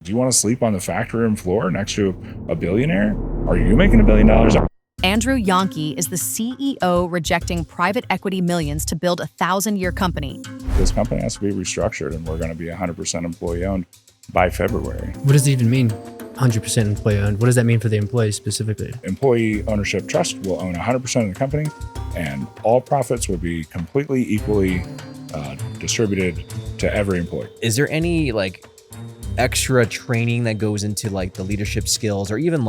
Do you want to sleep on the factory room floor next to a billionaire? Are you making $1 billion? Andrew Jahnke is the CEO rejecting private equity millions to build a 1,000-year company. This company has to be restructured, and we're going to be 100% employee-owned by February. What does it even mean, 100% employee-owned? What does that mean for the employees specifically? Employee ownership trust will own 100% of the company, and all profits will be completely equally distributed to every employee. Is there any extra training that goes into the leadership skills, or even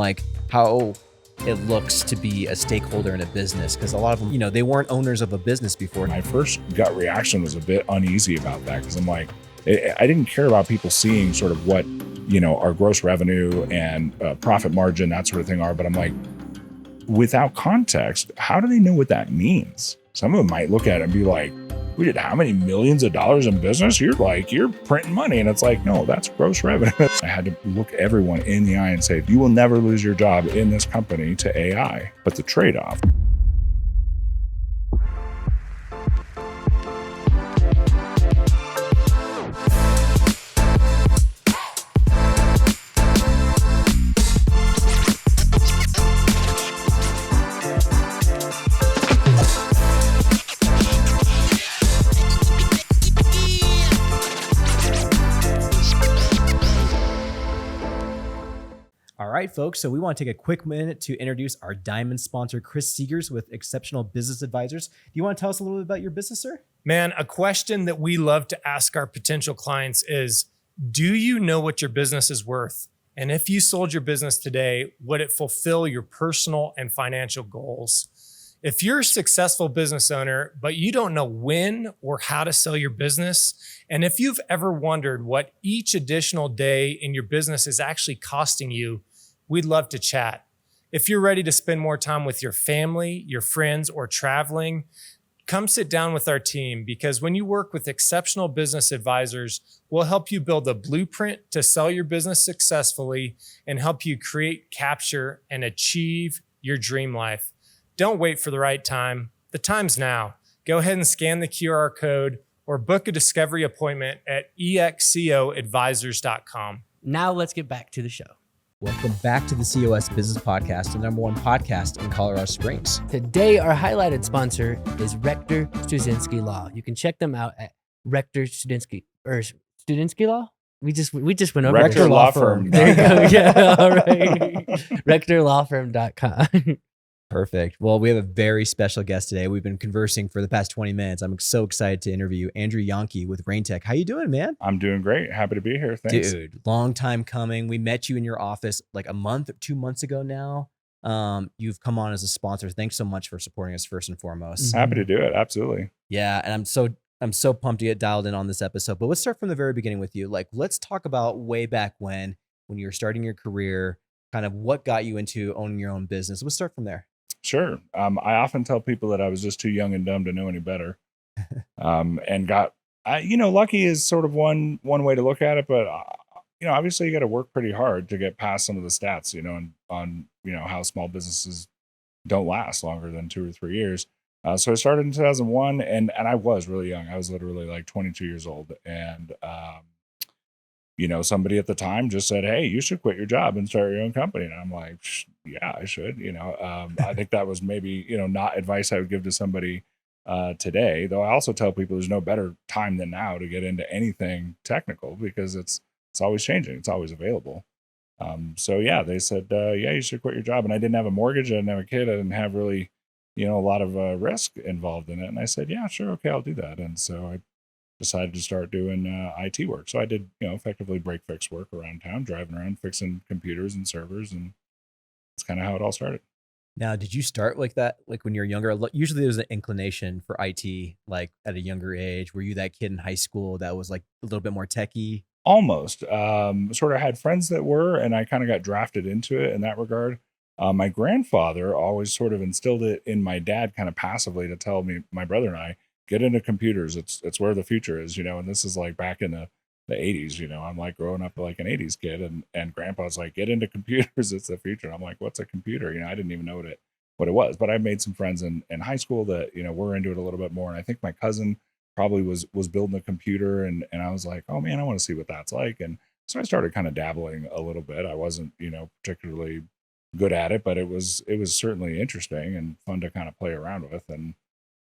how it looks to be a stakeholder in a business? Because a lot of them, they weren't owners of a business before. My first gut reaction was a bit uneasy about that, because I'm like, I didn't care about people seeing sort of what, our gross revenue and profit margin, that sort of thing are. But I'm like, without context, how do they know what that means? Some of them might look at it and be like, we did how many millions of dollars in business? You're printing money. And it's like, no, that's gross revenue. I had to look everyone in the eye and say, you will never lose your job in this company to AI. But the trade-off. All right, folks. So we want to take a quick minute to introduce our diamond sponsor, Chris Seegers with Exceptional Business Advisors. Do you want to tell us a little bit about your business, sir? Man, a question that we love to ask our potential clients is, do you know what your business is worth? And if you sold your business today, would it fulfill your personal and financial goals? If you're a successful business owner, but you don't know when or how to sell your business, and if you've ever wondered what each additional day in your business is actually costing you, we'd love to chat. If you're ready to spend more time with your family, your friends, or traveling, come sit down with our team, because when you work with exceptional business advisors, we'll help you build a blueprint to sell your business successfully and help you create, capture, and achieve your dream life. Don't wait for the right time. The time's now. Go ahead and scan the QR code or book a discovery appointment at excoadvisors.com. Now let's get back to the show. Welcome back to the COS Business Podcast, the number 1 podcast in Colorado Springs. Today, our highlighted sponsor is Rector Studinsky Law. You can check them out at Rector Studinsky Law. We just went over Rector Law Firm. There you go. Yeah, all right. RectorLawFirm.com. Perfect. Well, we have a very special guest today. We've been conversing for the past 20 minutes. I'm so excited to interview Andrew Jahnke with RainTech. How you doing, man? I'm doing great. Happy to be here. Thanks. Dude, long time coming. We met you in your office a month or 2 months ago now. You've come on as a sponsor. Thanks so much for supporting us first and foremost. Happy to do it. Absolutely. Yeah, and I'm so pumped to get dialed in on this episode. But let's start from the very beginning with you. Let's talk about way back when you were starting your career, kind of what got you into owning your own business. Let's start from there. Sure. I often tell people that I was just too young and dumb to know any better. And got, lucky is sort of one way to look at it, but obviously you got to work pretty hard to get past some of the stats, on how small businesses don't last longer than 2 or 3 years. So I started in 2001 and I was really young. I was literally 22 years old. And, somebody at the time just said, hey, you should quit your job and start your own company. And I'm like, yeah, I should, I think that was maybe, not advice I would give to somebody today, though. I also tell people there's no better time than now to get into anything technical, because it's always changing. It's always available. So yeah, they said, yeah, you should quit your job. And I didn't have a mortgage. I didn't have a kid. I didn't have really, a lot of risk involved in it. And I said, yeah, sure. Okay, I'll do that. And so I decided to start doing IT work. So I did, effectively break fix work around town, driving around, fixing computers and servers. And that's kind of how it all started. Now, did you start like that? When you're younger, usually there's an inclination for IT, at a younger age. Were you that kid in high school that was a little bit more techie? Almost. Sort of had friends that were, and I kind of got drafted into it in that regard. My grandfather always sort of instilled it in my dad kind of passively to tell me, my brother and I, get into computers. It's where the future is, and this is back in the 80s, I'm growing up like an 80s kid, and grandpa's like, get into computers. It's the future. And I'm like, what's a computer? I didn't even know what it was, but I made some friends in high school that, were into it a little bit more. And I think my cousin probably was building a computer, and I was like, oh man, I want to see what that's like. And So I started kind of dabbling a little bit. I wasn't, particularly good at it, but it was certainly interesting and fun to kind of play around with. And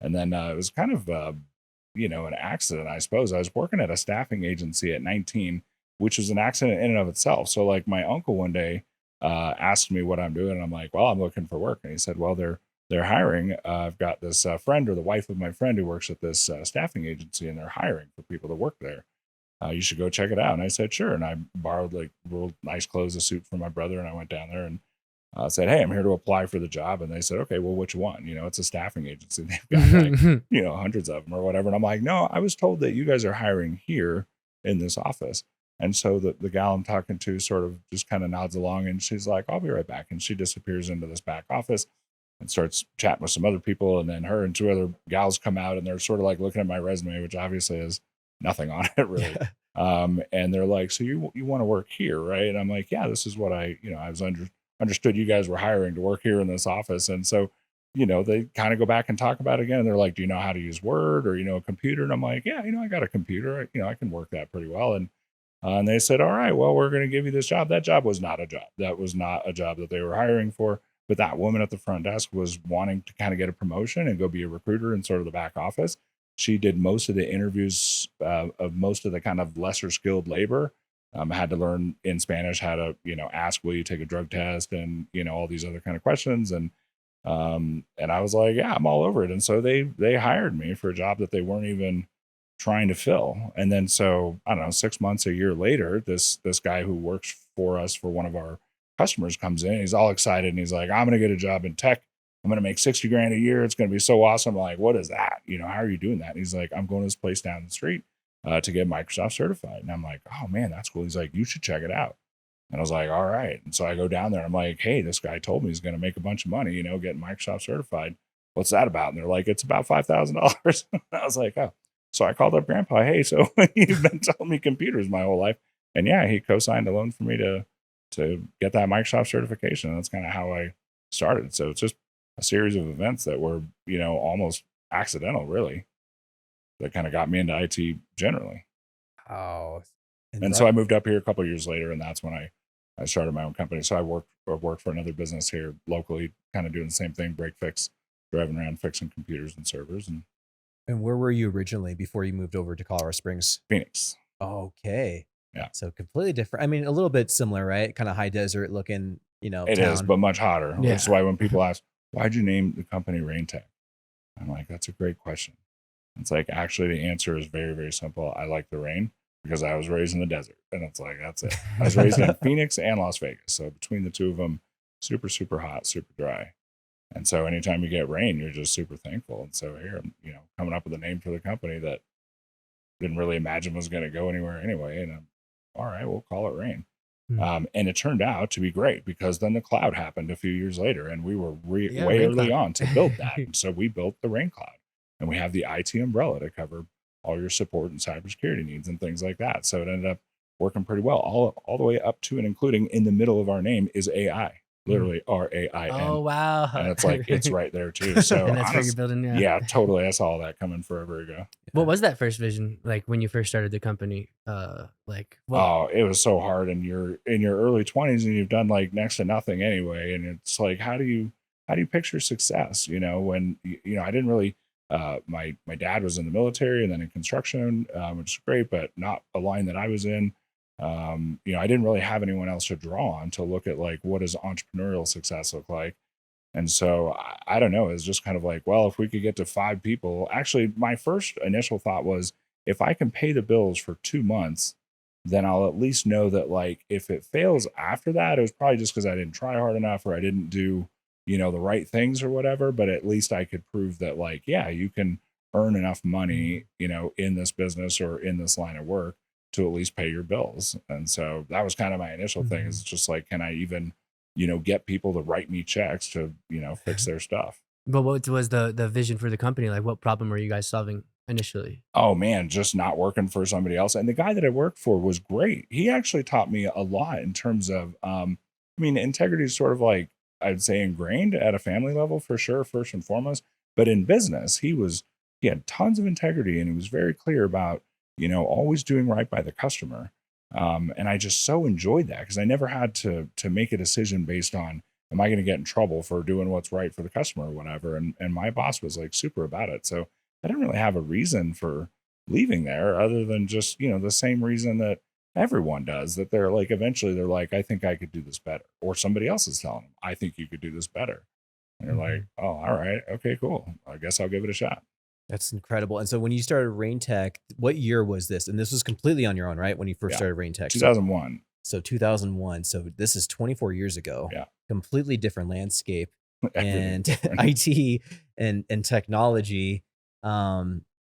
then it was kind of an accident, I suppose. I was working at a staffing agency at 19, which was an accident in and of itself. So like my uncle one day asked me what I'm doing, and I'm like, well, I'm looking for work. And he said, well, they're hiring. I've got this friend or the wife of my friend who works at this staffing agency, and they're hiring for people to work there. You should go check it out. And I said, sure. And I borrowed like real nice clothes, a suit from my brother, and I went down there and said, hey, I'm here to apply for the job. And they said, okay, well, which one? It's a staffing agency. They've got like, hundreds of them or whatever. And I'm like, no, I was told that you guys are hiring here in this office. And so the gal I'm talking to sort of just kind of nods along, and she's like, I'll be right back. And she disappears into this back office and starts chatting with some other people. And then her and two other gals come out, and they're sort of like looking at my resume, which obviously has nothing on it really. And they're like, so you want to work here, right? And I'm like, yeah, this is what I was understood you guys were hiring to work here in this office. And so, they kind of go back and talk about it again. And they're like, do you know how to use Word or, a computer? And I'm like, yeah, I got a computer. I can work that pretty well. And they said, all right, well, we're going to give you this job. That job was not a job. That was not a job that they were hiring for. But that woman at the front desk was wanting to kind of get a promotion and go be a recruiter in sort of the back office. She did most of the interviews of most of the kind of lesser skilled labor. Had to learn in Spanish how to, ask, will you take a drug test, and, all these other kind of questions. And I was like, yeah, I'm all over it. And so they hired me for a job that they weren't even trying to fill. And then, so I don't know, 6 months, a year later, this guy who works for us for one of our customers comes in. He's all excited, and he's like, I'm going to get a job in tech. I'm going to make 60 grand a year. It's going to be so awesome. I'm like, what is that? How are you doing that? And he's like, I'm going to this place down the street to get Microsoft certified. And I'm like, oh man, that's cool. He's like, you should check it out. And I was like, all right. And so I go down there. I'm like, hey, this guy told me he's going to make a bunch of money, getting Microsoft certified. What's that about? And they're like, it's about $5,000. I was like, oh. So I called up Grandpa. Hey, so you've been telling me computers my whole life. And yeah, he co-signed a loan for me to get that Microsoft certification. That's kind of how I started. So it's just a series of events that were, almost accidental, really, that kind of got me into IT generally. Oh, And so I moved up here a couple of years later, and that's when I started my own company. So I worked for another business here locally, kind of doing the same thing, break fix, driving around fixing computers and servers. And where were you originally before you moved over to Colorado Springs? Phoenix. Okay. Yeah. So completely different. I mean, a little bit similar, right? Kind of high desert looking, It town. is, but much hotter. Yeah. That's why when people ask, why'd you name the company RainTech? I'm like, that's a great question. It's like, actually, the answer is very, very simple. I like the rain because I was raised in the desert. And it's like, that's it. I was raised in Phoenix and Las Vegas. So between the two of them, super, super hot, super dry. And so anytime you get rain, you're just super thankful. And so here, I'm, coming up with a name for the company that didn't really imagine was going to go anywhere anyway. And I'm, all right, we'll call it Rain. And it turned out to be great because then the cloud happened a few years later, and we were way early on to build that. And so we built the Rain Cloud, and we have the IT umbrella to cover all your support and cybersecurity needs and things like that. So it ended up working pretty well, all the way up to and including in the middle of our name is AI. Literally RAIN. Oh wow! And it's like it's right there too. So and that's where you're building. Yeah, totally. I saw that coming forever ago. What was that first vision like when you first started the company? Oh, it was so hard. And you're in your early 20s and you've done like next to nothing anyway. And it's like, how do you picture success? When I didn't really. My dad was in the military and then in construction, which is great, but not a line that I was in. I didn't really have anyone else to draw on to look at like, what does entrepreneurial success look like? And so I don't know. It's just kind of like, well, if we could get to 5 people, actually my first initial thought was if I can pay the bills for 2 months, then I'll at least know that like, if it fails after that, it was probably just because I didn't try hard enough or I didn't do, the right things or whatever, but at least I could prove that like, yeah, you can earn enough money, in this business or in this line of work to at least pay your bills. And so that was kind of my initial thing is just like, can I even, get people to write me checks to, fix their stuff. But what was the vision for the company? Like what problem were you guys solving initially? Oh man, just not working for somebody else. And the guy that I worked for was great. He actually taught me a lot in terms of, integrity is sort of like, I'd say ingrained at a family level for sure, first and foremost, but in business, he had tons of integrity and he was very clear about, always doing right by the customer. And I just so enjoyed that because I never had to make a decision based on, am I going to get in trouble for doing what's right for the customer or whatever? And my boss was like super about it. So I didn't really have a reason for leaving there other than just, the same reason that everyone does, that they're like, eventually they're like, I think I could do this better. Or somebody else is telling them, I think you could do this better. And you're like, oh, all right. Okay, cool. I guess I'll give it a shot. That's incredible. And so when you started RainTech, what year was this? And this was completely on your own, right? When you first started RainTech? 2001. So 2001. So this is 24 years ago. Yeah. Completely different landscape and different. IT and technology.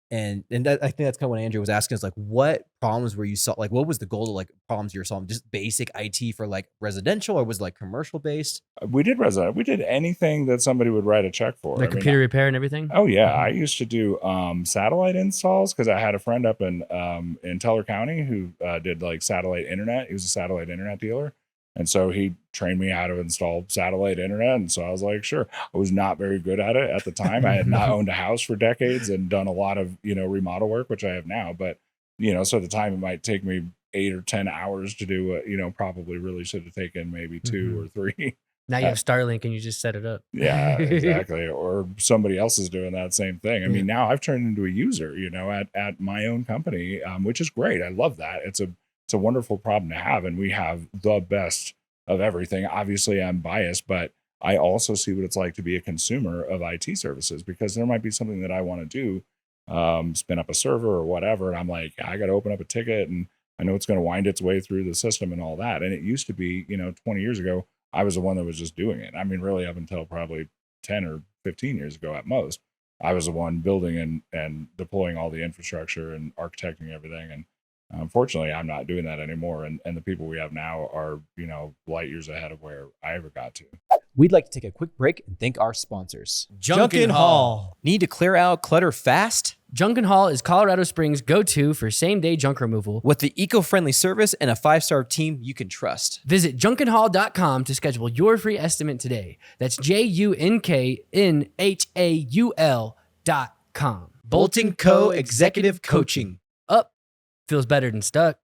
And that, I think that's kind of what Andrew was asking is like, what problems were you solving? Like, what was the goal of like problems you were solving? Just basic IT for like residential, or was it like commercial based? We did resident. We did anything that somebody would write a check for. Like computer repair and everything? Oh yeah. I used to do satellite installs because I had a friend up in Teller County who did like satellite internet. He was a satellite internet dealer. And so he trained me how to install satellite internet. And so I was like, sure. I was not very good at it at the time. I had not owned a house for decades and done a lot of, remodel work, which I have now. But, so at the time it might take me 8 or 10 hours to do what, probably really should have taken maybe 2 or 3. Now you have Starlink and you just set it up. Yeah, exactly. Or somebody else is doing that same thing. I mean, now I've turned into a user, at my own company, which is great. I love that. It's a wonderful problem to have. And we have the best of everything. Obviously I'm biased, but I also see what it's like to be a consumer of IT services, because there might be something that I want to do, spin up a server or whatever. And I'm like, I got to open up a ticket and I know it's going to wind its way through the system and all that. And it used to be, 20 years ago, I was the one that was just doing it. I mean, really up until probably 10 or 15 years ago at most, I was the one building and deploying all the infrastructure and architecting everything. And unfortunately, I'm not doing that anymore. And the people we have now are, light years ahead of where I ever got to. We'd like to take a quick break and thank our sponsors. Junkin Hall. Need to clear out clutter fast? Junkin Hall is Colorado Springs' go-to for same-day junk removal. With the eco-friendly service and a 5-star team you can trust. Visit junkinhall.com to schedule your free estimate today. That's JUNKNHAUL.com. Bolton Co. Executive Coaching. Up feels better than stuck.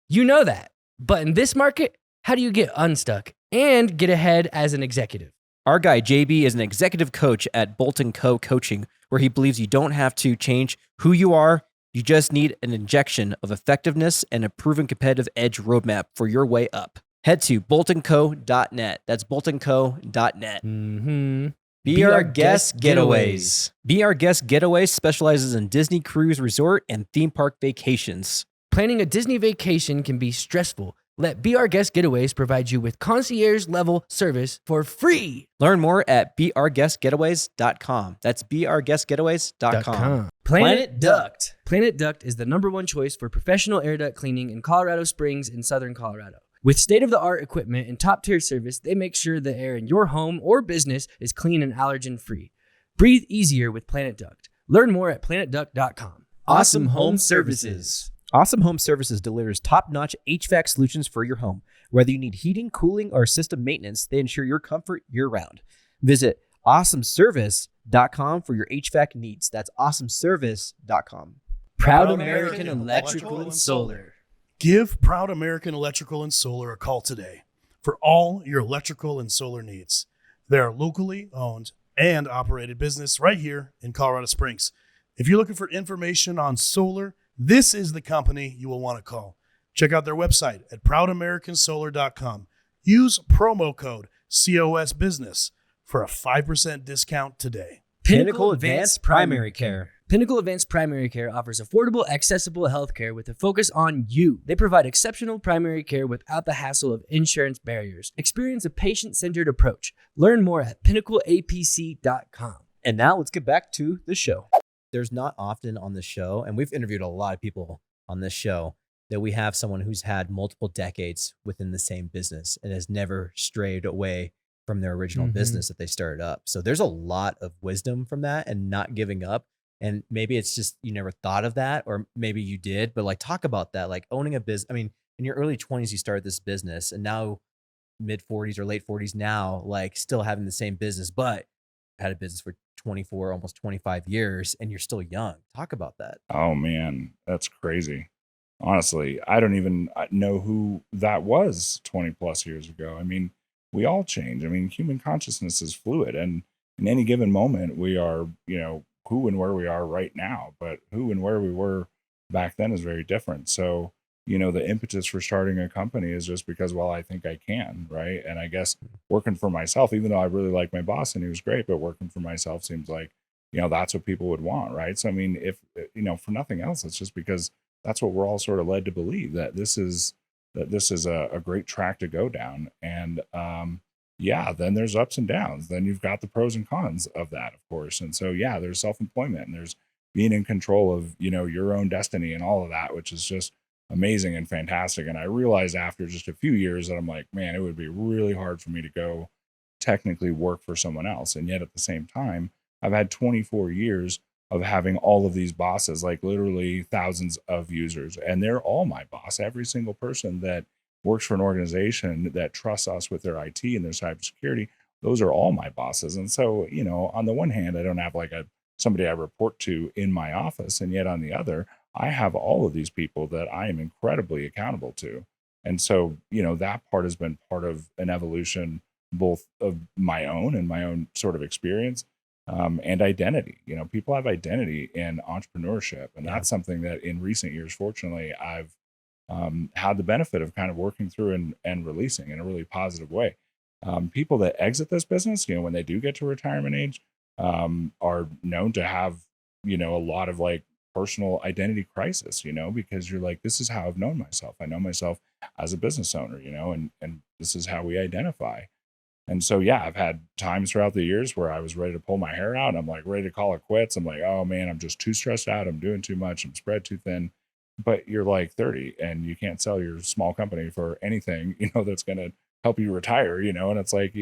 You know that. But in this market, how do you get unstuck and get ahead as an executive? Our guy JB is an executive coach at Bolton Co. Coaching, where he believes you don't have to change who you are. You just need an injection of effectiveness and a proven competitive edge roadmap for your way up. Head to boltonco.net. That's boltonco.net. Be Our Guest Getaways. Be Our Guest Getaways specializes in Disney cruise resort and theme park vacations. Planning a Disney vacation can be stressful. Let Be Our Guest Getaways provide you with concierge-level service for free. Learn more at beourguestgetaways.com. That's beourguestgetaways.com. Planet Duct. Planet Duct is the #1 choice for professional air duct cleaning in Colorado Springs and Southern Colorado. With state-of-the-art equipment and top-tier service, they make sure the air in your home or business is clean and allergen-free. Breathe easier with Planet Duct. Learn more at planetduct.com. Awesome Home Services. Awesome Home Services delivers top-notch HVAC solutions for your home. Whether you need heating, cooling, or system maintenance, they ensure your comfort year-round. Visit awesomeservice.com for your HVAC needs. That's awesomeservice.com. Proud American Electrical and Solar. Give Proud American Electrical and Solar a call today for all your electrical and solar needs. They are locally owned and operated business right here in Colorado Springs. If you're looking for information on solar, this is the company you will want to call. Check out their website at proudamericansolar.com. Use promo code COSBusiness for a 5% discount today. Pinnacle Advanced Primary Care. Pinnacle Advanced Primary Care offers affordable, accessible healthcare with a focus on you. They provide exceptional primary care without the hassle of insurance barriers. Experience a patient-centered approach. Learn more at pinnacleapc.com. And now let's get back to the show. There's not often on the show, and we've interviewed a lot of people on this show, that we have someone who's had multiple decades within the same business and has never strayed away from their original business that they started up. So there's a lot of wisdom from that and not giving up. And maybe it's just, you never thought of that, or maybe you did, but like talk about that, like owning a business. I mean, in your early 20s, you started this business, and now mid 40s or late 40s now, like still having the same business, but had a business for 24, almost 25 years, and you're still young. Talk about that. Oh man, that's crazy. honestly, I don't even know who that was 20 plus years ago. I mean, we all change. I mean, human consciousness is fluid, and in any given moment, we are, who and where we are right now, but who and where we were back then is very different. So, the impetus for starting a company is just because, well, I think I can, right? And I guess working for myself, even though I really like my boss and he was great, but working for myself seems like, that's what people would want, right? So, I mean, if, for nothing else, it's just because that's what we're all sort of led to believe, that this is a great track to go down. And yeah, then there's ups and downs. Then you've got the pros and cons of that, of course. And so yeah, there's self-employment and there's being in control of, your own destiny and all of that, which is just amazing and fantastic. And I realized after just a few years that I'm like, man, it would be really hard for me to go technically work for someone else. And yet at the same time, I've had 24 years of having all of these bosses, like literally thousands of users, and they're all my boss. Every single person that works for an organization that trusts us with their IT and their cybersecurity, those are all my bosses. And so, on the one hand, I don't have like somebody I report to in my office, and yet on the other, I have all of these people that I am incredibly accountable to. And so, that part has been part of an evolution, both of my own and my own sort of experience, and identity. People have identity in entrepreneurship, and that's something that in recent years, fortunately, I've had the benefit of kind of working through and releasing in a really positive way. People that exit this business, when they do get to retirement age, are known to have, a lot of like personal identity crisis, because you're like, this is how I've known myself. I know myself as a business owner, and this is how we identify. And so, yeah, I've had times throughout the years where I was ready to pull my hair out. I'm like ready to call it quits. I'm like, oh man, I'm just too stressed out. I'm doing too much. I'm spread too thin. But you're like 30 and you can't sell your small company for anything, that's going to help you retire, and it's like,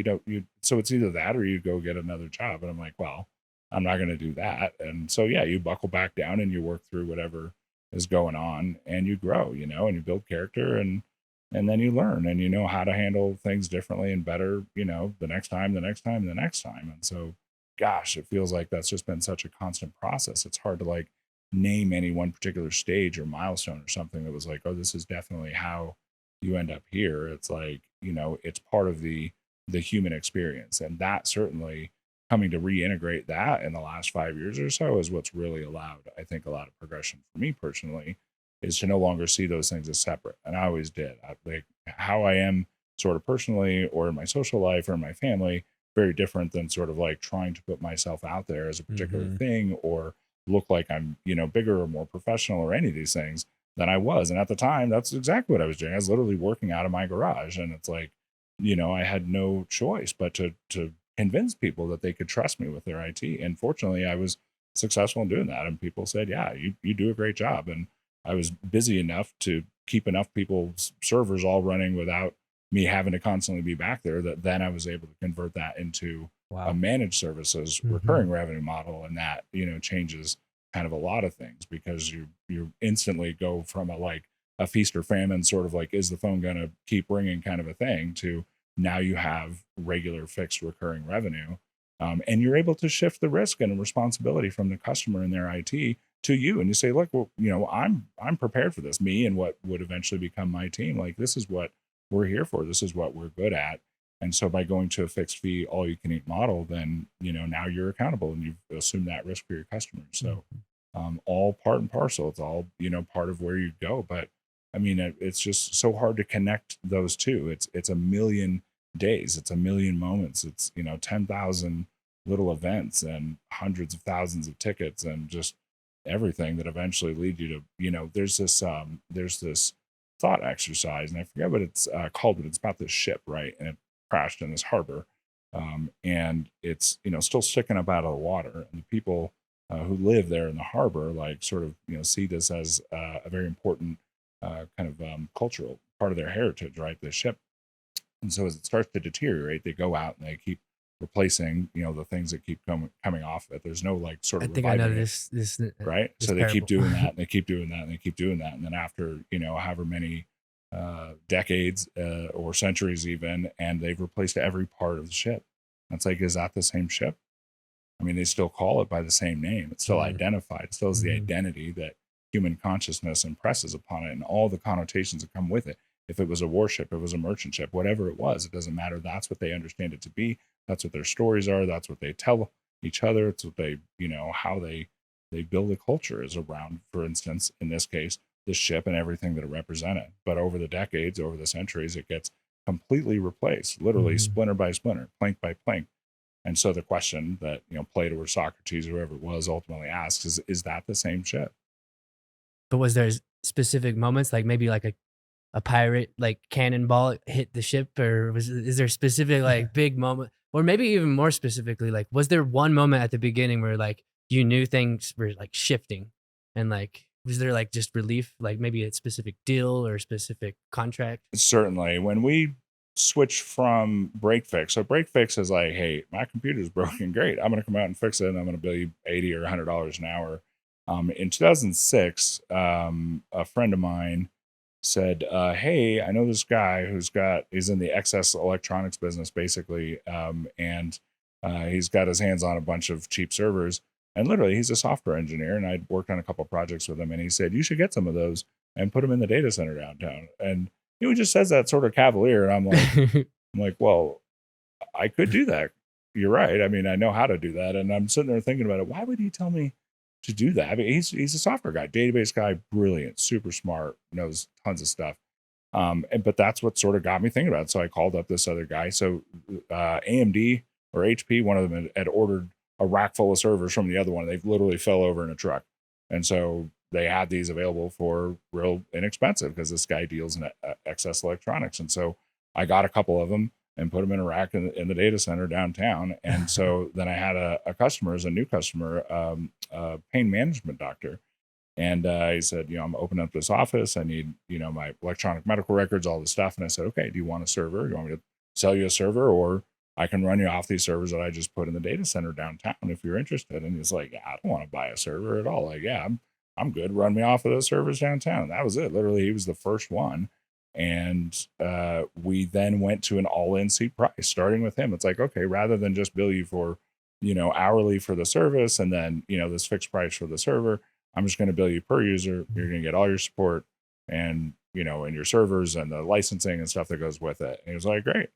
so it's either that or you go get another job. And I'm like, well, I'm not going to do that. And so, yeah, you buckle back down and you work through whatever is going on and you grow, and you build character and then you learn and you know how to handle things differently and better, the next time, the next time, the next time. And so, gosh, it feels like that's just been such a constant process. It's hard to like name any one particular stage or milestone or something that was like, oh, this is definitely how you end up here. It's like, it's part of the human experience. And that certainly coming to reintegrate that in the last 5 years or so is what's really allowed, I think, a lot of progression for me personally, is to no longer see those things as separate. And I always did. Like how I am sort of personally or in my social life or in my family, very different than sort of like trying to put myself out there as a particular thing or look like I'm, bigger or more professional or any of these things than I was. And at the time, that's exactly what I was doing. I was literally working out of my garage. And it's like, I had no choice but to convince people that they could trust me with their IT. And fortunately, I was successful in doing that. And people said, yeah, you do a great job. And I was busy enough to keep enough people's servers all running without me having to constantly be back there that then I was able to convert that into a managed services recurring revenue model. And that, changes kind of a lot of things because you instantly go from a feast or famine sort of like, is the phone going to keep ringing kind of a thing to now you have regular fixed recurring revenue. And you're able to shift the risk and responsibility from the customer and their IT to you. And you say, look, well, I'm prepared for this, me and what would eventually become my team. Like, this is what we're here for. This is what we're good at. And so by going to a fixed fee, all you can eat model, then, now you're accountable and you've assumed that risk for your customers. So all part and parcel, it's all, part of where you go. But I mean, it's just so hard to connect those two. It's a million days. It's a million moments. It's, 10,000 little events and hundreds of thousands of tickets and just everything that eventually lead you to, there's this thought exercise and I forget what it's called, but it's about this ship, right? And it crashed in this harbor. And it's, still sticking up out of the water and the people who live there in the harbor, like sort of, see this as a very important kind of cultural part of their heritage, right? The ship. And so as it starts to deteriorate, they go out and they keep replacing, the things that keep coming off it. There's no like sort of I think I know reviving it, this right? this So they keep parable. doing that and they keep doing that and they keep doing that. And then after, however many decades or centuries even, and they've replaced every part of the ship. It's like, is that the same ship? I mean, they still call it by the same name. It's still identified. It still is the identity that human consciousness impresses upon it and all the connotations that come with it. If it was a warship, it was a merchant ship, whatever it was, it doesn't matter. That's what they understand it to be. That's what their stories are. That's what they tell each other. It's what they, how they build a culture is around, for instance, in this case, the ship and everything that it represented. But over the decades, over the centuries, it gets completely replaced, literally splinter by splinter, plank by plank. And so the question that, Plato or Socrates, whoever it was, ultimately asks is that the same ship? But was there specific moments, like maybe like a pirate like cannonball hit the ship, or is there specific like big moment, or maybe even more specifically, like was there one moment at the beginning where like you knew things were like shifting, and like was there like just relief, like maybe a specific deal or a specific contract? Certainly. When we switched from break fix, so break fix is like, hey, my computer's broken, great, I'm going to come out and fix it, and I'm going to bill you $80 or $100 an hour. In 2006, a friend of mine said, hey, I know this guy he's in the excess electronics business, basically. And he's got his hands on a bunch of cheap servers. And literally, he's a software engineer. And I'd worked on a couple of projects with him. And he said, you should get some of those and put them in the data center downtown. And he just says that sort of cavalier. And I'm like, well, I could do that. You're right. I mean, I know how to do that. And I'm sitting there thinking about it. Why would he tell me to do that? I mean, he's a software guy, database guy, brilliant, super smart, knows tons of stuff. But that's what sort of got me thinking about it. So I called up this other guy. So AMD or HP, one of them had ordered a rack full of servers from the other one. They literally fell over in a truck. And so they had these available for real inexpensive because this guy deals in excess electronics. And so I got a couple of them and put them in a rack in the data center downtown. And so then I had a customer, as a new customer, a pain management doctor. And he said, I'm opening up this office. I need, my electronic medical records, all this stuff. And I said, okay, do you want a server? You want me to sell you a server, or I can run you off these servers that I just put in the data center downtown if you're interested? And he's like, yeah, I don't want to buy a server at all. Like, yeah, I'm good. Run me off of those servers downtown. And that was it. Literally, he was the first one. And we then went to an all-in seat price, starting with him. It's like, okay, rather than just bill you for, hourly for the service and then, this fixed price for the server, I'm just going to bill you per user. You're going to get all your support and, and your servers and the licensing and stuff that goes with it. And he was like, great.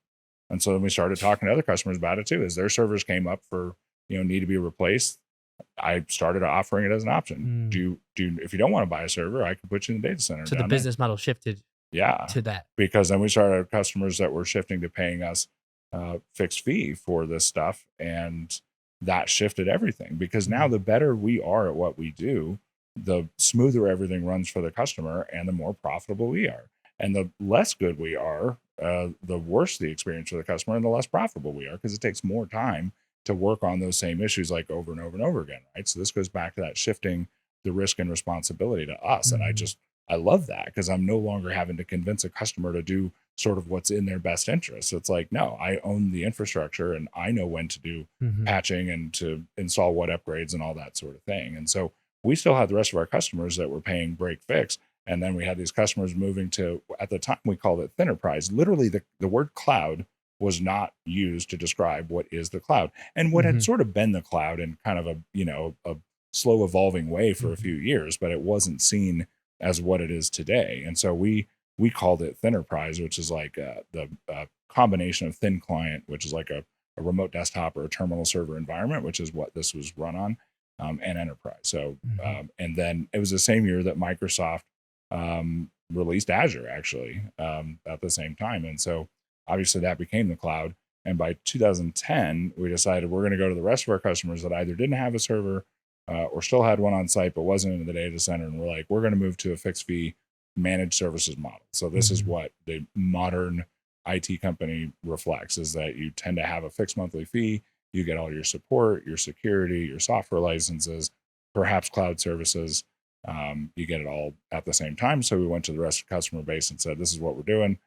And so then we started talking to other customers about it too. As their servers came up for, need to be replaced, I started offering it as an option. If you don't want to buy a server, I can put you in the data center. So the business model shifted. Yeah, to that, because then we started customers that were shifting to paying us fixed fee for this stuff, and that shifted everything. Because now the better we are at what we do, the smoother everything runs for the customer, and the more profitable we are. And the less good we are, the worse the experience for the customer, and the less profitable we are, because it takes more time to work on those same issues like over and over and over again, right? So this goes back to that shifting the risk and responsibility to us, and I love that, because I'm no longer having to convince a customer to do sort of what's in their best interest. It's like, no, I own the infrastructure and I know when to do patching and to install what upgrades and all that sort of thing. And so we still had the rest of our customers that were paying break fix. And then we had these customers moving to, at the time, we called it Thinterprise. Literally, the word cloud was not used to describe what is the cloud. And what had sort of been the cloud in kind of a slow evolving way for a few years, but it wasn't seen as what it is today. And so we called it Thinterprise, which is like the combination of thin client, which is like a remote desktop or a terminal server environment, which is what this was run on, and enterprise. So, and then it was the same year that Microsoft released Azure, actually, at the same time. And so obviously that became the cloud. And by 2010, we decided we're going to go to the rest of our customers that either didn't have a server or still had one on site, but wasn't in the data center. And we're like, we're going to move to a fixed fee managed services model. So this is what the modern IT company reflects, is that you tend to have a fixed monthly fee. You get all your support, your security, your software licenses, perhaps cloud services. You get it all at the same time. So we went to the rest of the customer base and said, this is what we're doing.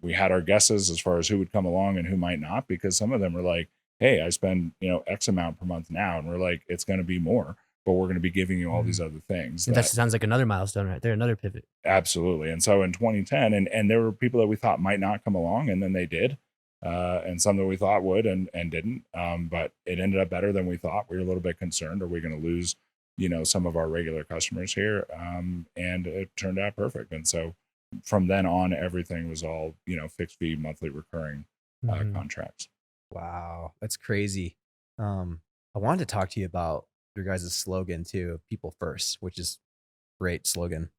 We had our guesses as far as who would come along and who might not, because some of them were like, hey, I spend, X amount per month now. And we're like, it's going to be more, but we're going to be giving you all these other things. That sounds like another milestone right there, another pivot. Absolutely. And so in 2010, and there were people that we thought might not come along, and then they did. And some that we thought would and didn't. But it ended up better than we thought. We were a little bit concerned. Are we going to lose some of our regular customers here. And it turned out perfect. And so from then on, everything was all, fixed fee, monthly recurring contracts. Wow, that's crazy. I wanted to talk to you about your guys' slogan too, people first, which is great slogan.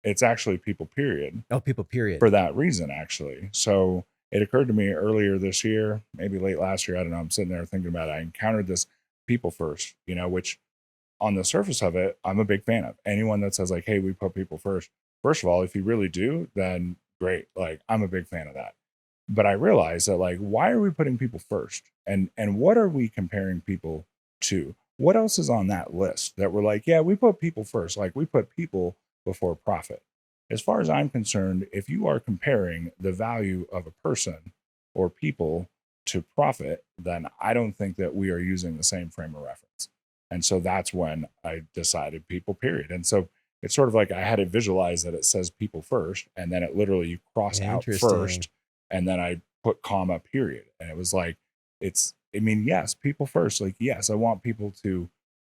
It's actually people, period. Oh, people, period. For that reason, actually. So it occurred to me earlier this year, maybe late last year. I don't know. I'm sitting there thinking about it. I encountered this people first, which on the surface of it, I'm a big fan of. Anyone that says like, hey, we put people first. First of all, if you really do, then great. Like, I'm a big fan of that. But I realized that, like, why are we putting people first? And what are we comparing people to? What else is on that list that we're like, yeah, we put people first. Like, we put people before profit. As far as I'm concerned, if you are comparing the value of a person or people to profit, then I don't think that we are using the same frame of reference. And so that's when I decided people, period. And so it's sort of like I had to visualize that it says people first, and then it literally you cross out first, and then I put comma, period. And it was like, yes, people first. Like, yes, I want people to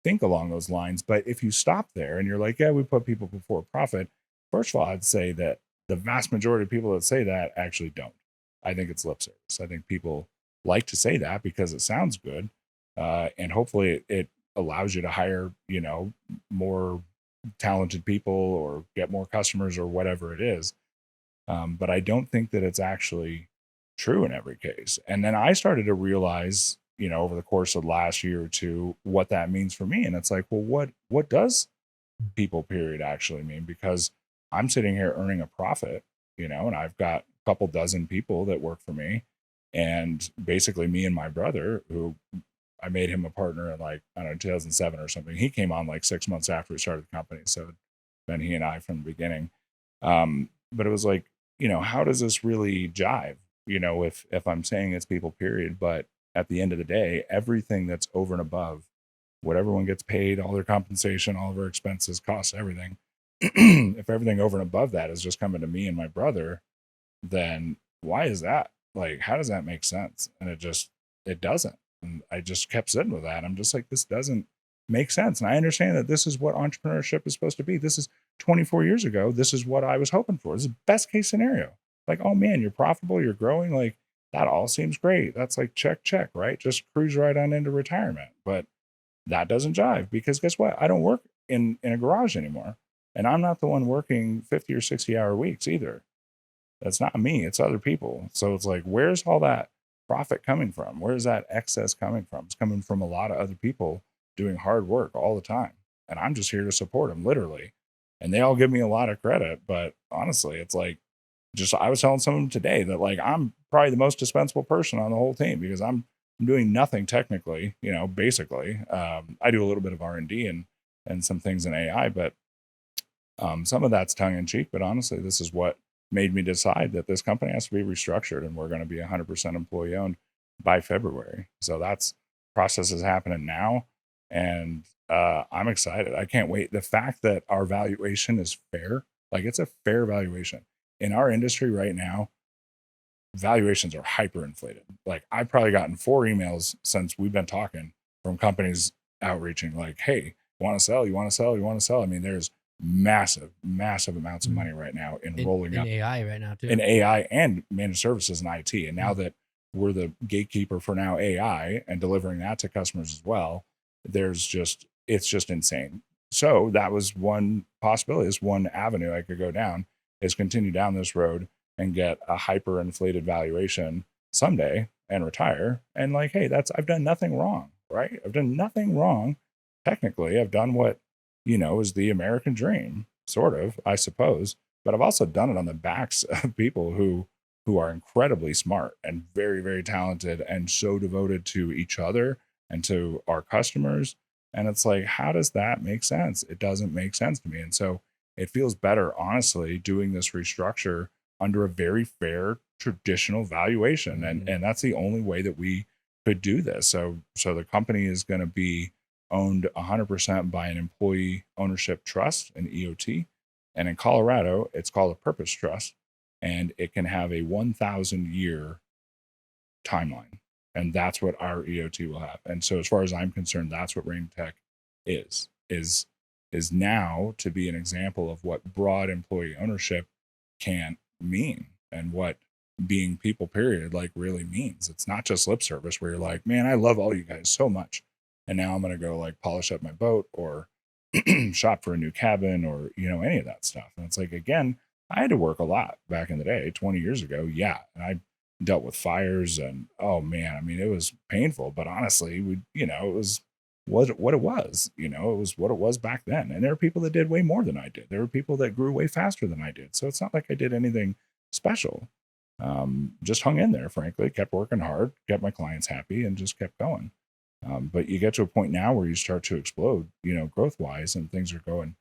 think along those lines. But if you stop there and you're like, yeah, we put people before profit, first of all, I'd say that the vast majority of people that say that actually don't. I think it's lip service. I think people like to say that because it sounds good. And hopefully it allows you to hire, more talented people or get more customers or whatever it is. But I don't think that it's actually true in every case. And then I started to realize, over the course of last year or two, what that means for me. And it's like, well, what does people, period, actually mean? Because I'm sitting here earning a profit, and I've got a couple dozen people that work for me. And basically me and my brother, who I made him a partner in 2007 or something. He came on 6 months after we started the company. So then he and I from the beginning. But it was like, how does this really jive? If I'm saying it's people, period, but at the end of the day, everything that's over and above what everyone gets paid, all their compensation, all of their expenses, costs, everything. If everything over and above that is just coming to me and my brother, then why is that? Like, how does that make sense? And it doesn't. And I just kept sitting with that. I'm just like, this doesn't make sense. And I understand that this is what entrepreneurship is supposed to be. This is 24 years ago. This is what I was hoping for. This is the best case scenario. Like, oh man, you're profitable, you're growing. Like, that all seems great. That's like check, right? Just cruise right on into retirement. But that doesn't jive because guess what? I don't work in a garage anymore. And I'm not the one working 50 or 60 hour weeks either. That's not me. It's other people. So it's like, where's all that profit coming from? Where's that excess coming from? It's coming from a lot of other people doing hard work all the time. And I'm just here to support them, literally. And they all give me a lot of credit. But honestly, it's like, I was telling someone today that I'm probably the most dispensable person on the whole team because I'm doing nothing technically, basically. I do a little bit of R&D and some things in AI, but some of that's tongue in cheek. But honestly, this is what made me decide that this company has to be restructured and we're going to be 100% employee owned by February. So that's process is happening now. And I'm excited. I can't wait. The fact that our valuation is fair, it's a fair valuation. In our industry right now, valuations are hyperinflated. I've probably gotten 4 emails since we've been talking from companies outreaching hey, you want to sell? You want to sell? You want to sell? I mean, there's massive amounts of money right now in rolling up AI right now too. In AI and managed services and IT. And now that we're the gatekeeper for now AI and delivering that to customers as well, it's just insane. So that was one possibility, is one avenue I could go down, is continue down this road and get a hyperinflated valuation someday and retire. And hey, I've done nothing wrong, right? I've done nothing wrong. Technically, I've done what, is the American dream, sort of, I suppose. But I've also done it on the backs of people who are incredibly smart and very, very talented and so devoted to each other and to our customers. And it's like, how does that make sense? It doesn't make sense to me. And so it feels better, honestly, doing this restructure under a very fair traditional valuation. And that's the only way that we could do this. So the company is going to be owned 100% by an employee ownership trust, an EOT. And in Colorado, it's called a purpose trust. And it can have a 1,000-year timeline. And that's what our EOT will have. And so as far as I'm concerned, that's what RainTech is. is now to be an example of what broad employee ownership can mean and what being people period like really means. It's not just lip service where you're like, man, I love all you guys so much, and now I'm going to go like polish up my boat or shop for a new cabin or any of that stuff. And it's like, again, I had to work a lot back in the day 20 years ago. Yeah, and I dealt with fires and oh man, I mean, it was painful, but honestly, it was what it was. It was what it was back then. And there are people that did way more than I did. There were people that grew way faster than I did. So it's not like I did anything special. Just hung in there, frankly, kept working hard, kept my clients happy, and just kept going. But you get to a point now where you start to explode, growth wise, and things are going,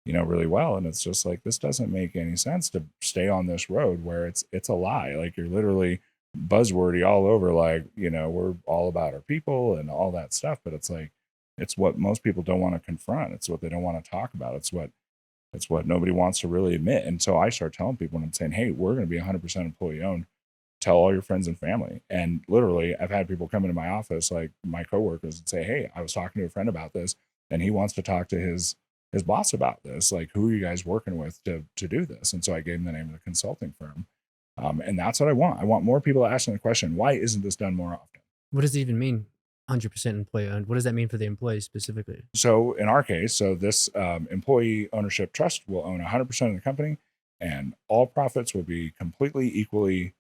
really well. And it's just like, this doesn't make any sense to stay on this road where it's a lie. Like you're literally buzzwordy all over, like, we're all about our people and all that stuff. But it's like, it's what most people don't want to confront. It's what they don't want to talk about. It's what nobody wants to really admit. And so I start telling people, and I'm saying, hey, we're going to be 100% employee owned. Tell all your friends and family. And literally, I've had people come into my office, like my coworkers, and say, hey, I was talking to a friend about this, and he wants to talk to his boss about this. Like, who are you guys working with to do this? And so I gave him the name of the consulting firm. And that's what I want. I want more people asking the question, why isn't this done more often? What does it even mean? 100% employee owned. What does that mean for the employees specifically? So in our case, this employee ownership trust will own 100% of the company, and all profits will be completely equally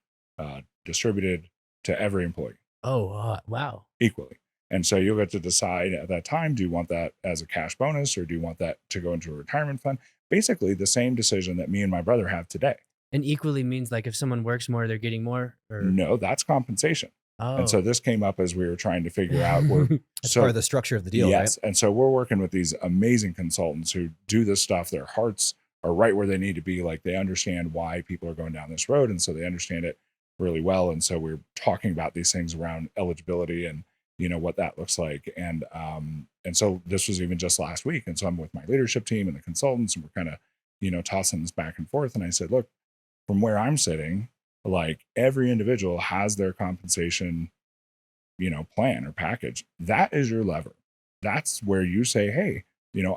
distributed to every employee. Oh, wow. Equally. And so you'll get to decide at that time, do you want that as a cash bonus or do you want that to go into a retirement fund? Basically the same decision that me and my brother have today. And equally means like if someone works more, they're getting more? Or No, that's compensation. Oh. And so this came up as we were trying to figure out That's part of the structure of the deal, yes. right? And so we're working with these amazing consultants who do this stuff. Their hearts are right where they need to be. Like they understand why people are going down this road. And so they understand it really well. And so we're talking about these things around eligibility and, what that looks like. And so this was even just last week. And so I'm with my leadership team and the consultants, and we're kind of, tossing this back and forth. And I said, look, from where I'm sitting, like every individual has their compensation, plan or package. That is your lever. That's where you say, hey,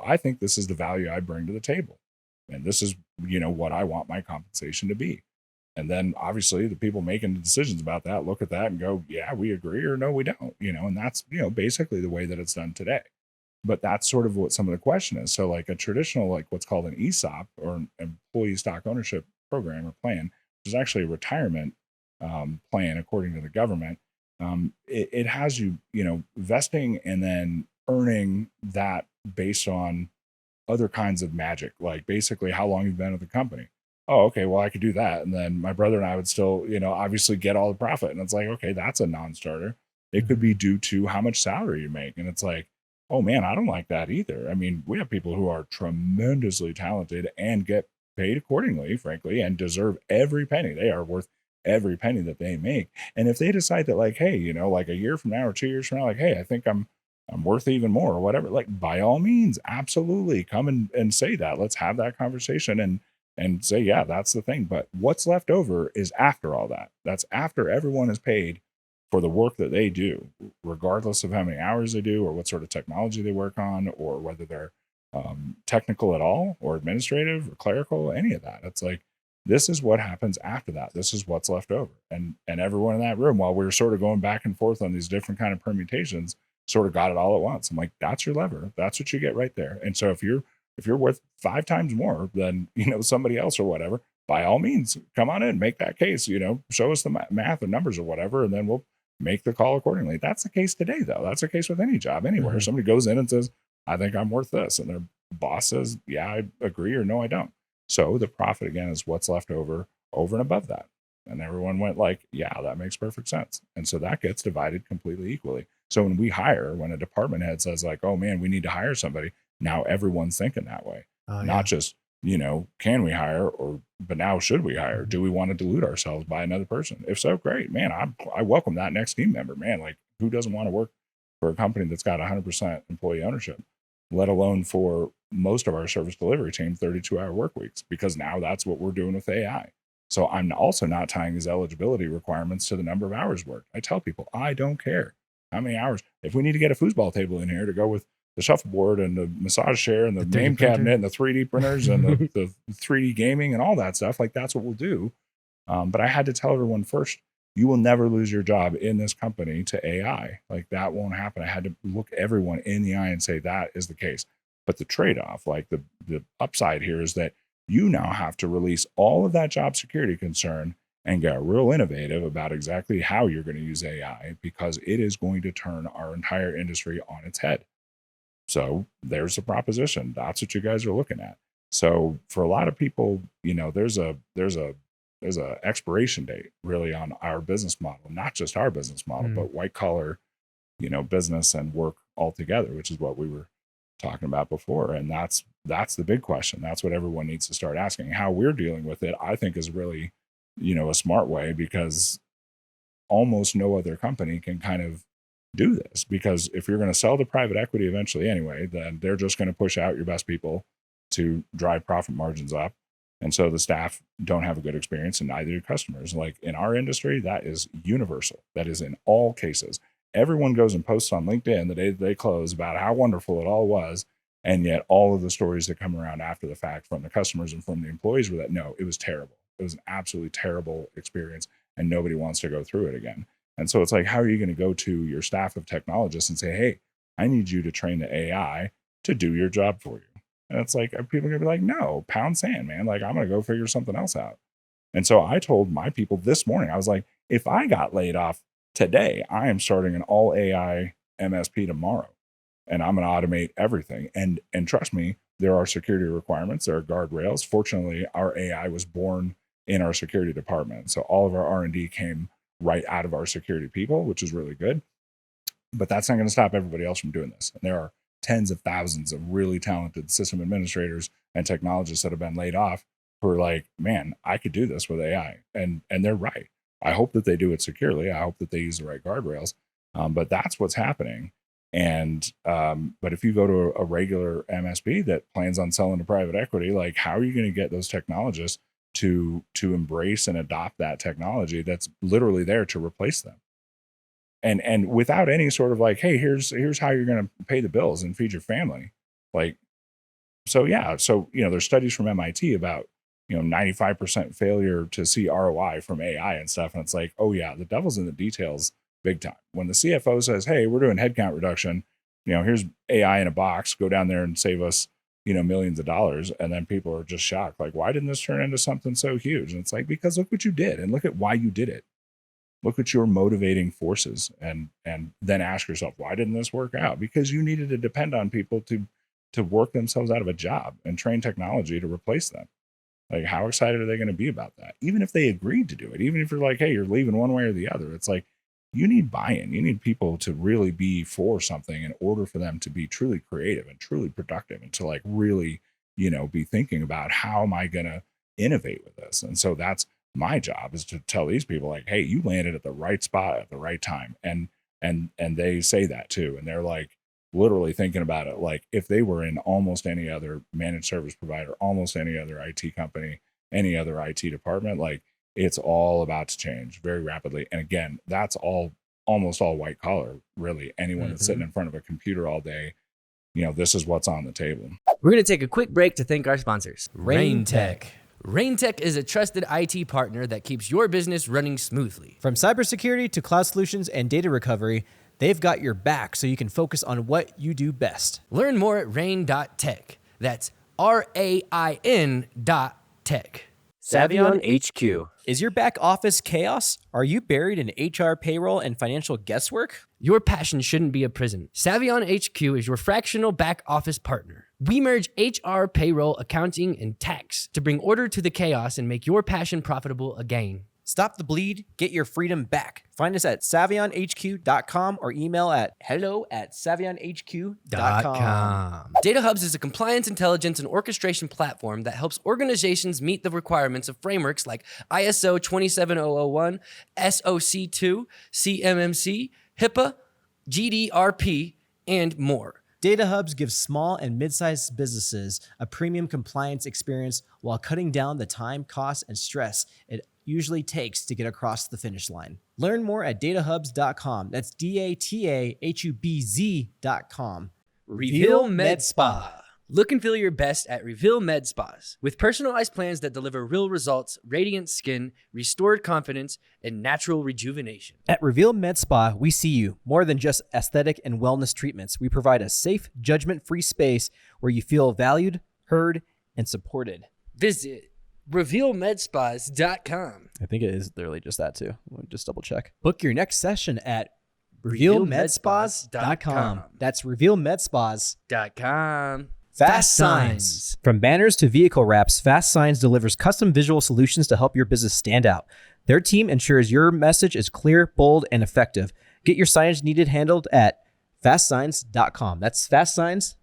I think this is the value I bring to the table. And this is, what I want my compensation to be. And then obviously the people making the decisions about that look at that and go, yeah, we agree, or no, we don't, and that's, basically the way that it's done today. But that's sort of what some of the question is. So like a traditional, like what's called an ESOP or an employee stock ownership program or plan, which is actually a retirement plan according to the government. It has you, vesting and then earning that based on other kinds of magic, like basically how long you've been with the company. Oh, okay, well, I could do that. And then my brother and I would still, obviously get all the profit. And it's like, okay, that's a non-starter. It could be due to how much salary you make. And it's like, oh man, I don't like that either. I mean, we have people who are tremendously talented and get paid accordingly, frankly, and deserve every penny. They are worth every penny that they make. And if they decide that like, hey, like a year from now or 2 years from now, like, hey, I think I'm worth even more or whatever, like by all means, absolutely come and say that. Let's have that conversation and say, yeah, that's the thing. But what's left over is after all that. That's after everyone is paid for the work that they do, regardless of how many hours they do or what sort of technology they work on or whether they're technical at all or administrative or clerical, any of that. It's like, this is what happens after that. This is what's left over. And everyone in that room, while we were sort of going back and forth on these different kind of permutations, sort of got it all at once. I'm like, that's your lever. That's what you get right there. And so if you're worth 5 times more than, somebody else or whatever, by all means, come on in, make that case, show us the math or numbers or whatever, and then we'll make the call accordingly. That's the case today, though. That's the case with any job anywhere. Mm-hmm. Somebody goes in and says, I think I'm worth this. And their boss says, yeah, I agree, or no, I don't. So the profit, again, is what's left over and above that. And everyone went like, yeah, that makes perfect sense. And so that gets divided completely equally. So when we hire, when a department head says like, oh man, we need to hire somebody, now everyone's thinking that way. Not just, can we hire but now should we hire? Do we want to dilute ourselves by another person? If so, great, man. I welcome that next team member, man. Like who doesn't want to work for a company that's got 100% employee ownership, let alone for most of our service delivery team, 32-hour work weeks, because now that's what we're doing with AI. So I'm also not tying these eligibility requirements to the number of hours worked. I tell people, I don't care how many hours. If we need to get a foosball table in here to go with shuffleboard and the massage chair and the 3D name printer. cabinet and the 3D printers and the 3D gaming and all that stuff. Like that's what we'll do. But I had to tell everyone first, you will never lose your job in this company to AI. Like that won't happen. I had to look everyone in the eye and say that is the case. But the trade-off, like the upside here is that you now have to release all of that job security concern and get real innovative about exactly how you're going to use AI, because it is going to turn our entire industry on its head. So there's a proposition. That's what you guys are looking at. So for a lot of people, there's a expiration date really on our business model, not just our business model, but white collar, business and work altogether, which is what we were talking about before. And that's the big question. That's what everyone needs to start asking. How we're dealing with it, I think, is really, a smart way, because almost no other company can kind of do this. Because if you're going to sell to private equity eventually anyway, then they're just going to push out your best people to drive profit margins up. And so the staff don't have a good experience, and neither do customers. Like in our industry, that is universal. That is in all cases. Everyone goes and posts on LinkedIn the day that they close about how wonderful it all was. And yet all of the stories that come around after the fact from the customers and from the employees were that, no, it was terrible. It was an absolutely terrible experience, and nobody wants to go through it again. And so it's like, how are you going to go to your staff of technologists and say, hey, I need you to train the AI to do your job for you? And it's like, people are going to be like, no, pound sand, man. Like, I'm going to go figure something else out. And so I told my people this morning, I was like, if I got laid off today, I am starting an all AI MSP tomorrow, and I'm going to automate everything. And trust me, there are security requirements, there are guardrails. Fortunately, our AI was born in our security department. So all of our R&D came right out of our security people, which is really good. But that's not going to stop everybody else from doing this. And there are tens of thousands of really talented system administrators and technologists that have been laid off who are like, man, I could do this with AI. And they're right. I hope that they do it securely. I hope that they use the right guardrails. But that's what's happening. And but if you go to a regular MSP that plans on selling to private equity, like, how are you going to get those technologists to embrace and adopt that technology that's literally there to replace them? And without any sort of like, hey, here's how you're going to pay the bills and feed your family. Like, so yeah, so there's studies from MIT about 95% failure to see ROI from AI and stuff, and it's like, oh yeah, the devil's in the details big time. When the CFO says, hey, we're doing headcount reduction, here's AI in a box, go down there and save us millions of dollars, and then people are just shocked, like, why didn't this turn into something so huge? And it's like, because look what you did, and look at why you did it. Look at your motivating forces, and then ask yourself, why didn't this work out? Because you needed to depend on people to work themselves out of a job and train technology to replace them. Like, how excited are they going to be about that? Even if they agreed to do it, even if you're like, hey, you're leaving one way or the other, it's like, you need buy-in. You need people to really be for something in order for them to be truly creative and truly productive, and to like really, be thinking about, how am I going to innovate with this? And so that's my job, is to tell these people, like, hey, you landed at the right spot at the right time. And they say that too. And they're like literally thinking about it. Like, if they were in almost any other managed service provider, almost any other IT company, any other IT department, like, it's all about to change very rapidly. And again, that's almost all white collar, really. Anyone that's sitting in front of a computer all day, this is what's on the table. We're going to take a quick break to thank our sponsors. RainTech. RainTech is a trusted IT partner that keeps your business running smoothly. From cybersecurity to cloud solutions and data recovery, they've got your back so you can focus on what you do best. Learn more at rain.tech. That's RAIN.tech. Savion HQ. Is your back office chaos? Are you buried in HR, payroll, and financial guesswork? Your passion shouldn't be a prison. Savion HQ is your fractional back office partner. We merge HR, payroll, accounting, and tax to bring order to the chaos and make your passion profitable again. Stop the bleed, get your freedom back. Find us at savionhq.com or email at hello@savionhq.com. Data Hubs is a compliance, intelligence, and orchestration platform that helps organizations meet the requirements of frameworks like ISO 27001, SOC2, CMMC, HIPAA, GDRP, and more. Data Hubs gives small and mid-sized businesses a premium compliance experience while cutting down the time, cost, and stress it usually takes to get across the finish line. Learn more at datahubs.com. That's DATAHUBZ.com. Reveal Med Spa. Look and feel your best at Reveal Med Spas. With personalized plans that deliver real results, radiant skin, restored confidence, and natural rejuvenation. At Reveal Med Spa, we see you more than just aesthetic and wellness treatments. We provide a safe, judgment-free space where you feel valued, heard, and supported. Visit revealmedspas.com. I think it is literally just that too. We'll just double check. Book your next session at revealmedspas.com. That's revealmedspas.com. Fast Signs. From banners to vehicle wraps, Fast Signs delivers custom visual solutions to help your business stand out. Their team ensures your message is clear, bold, and effective. Get your signage needed handled at fastsigns.com. That's fastsigns.com.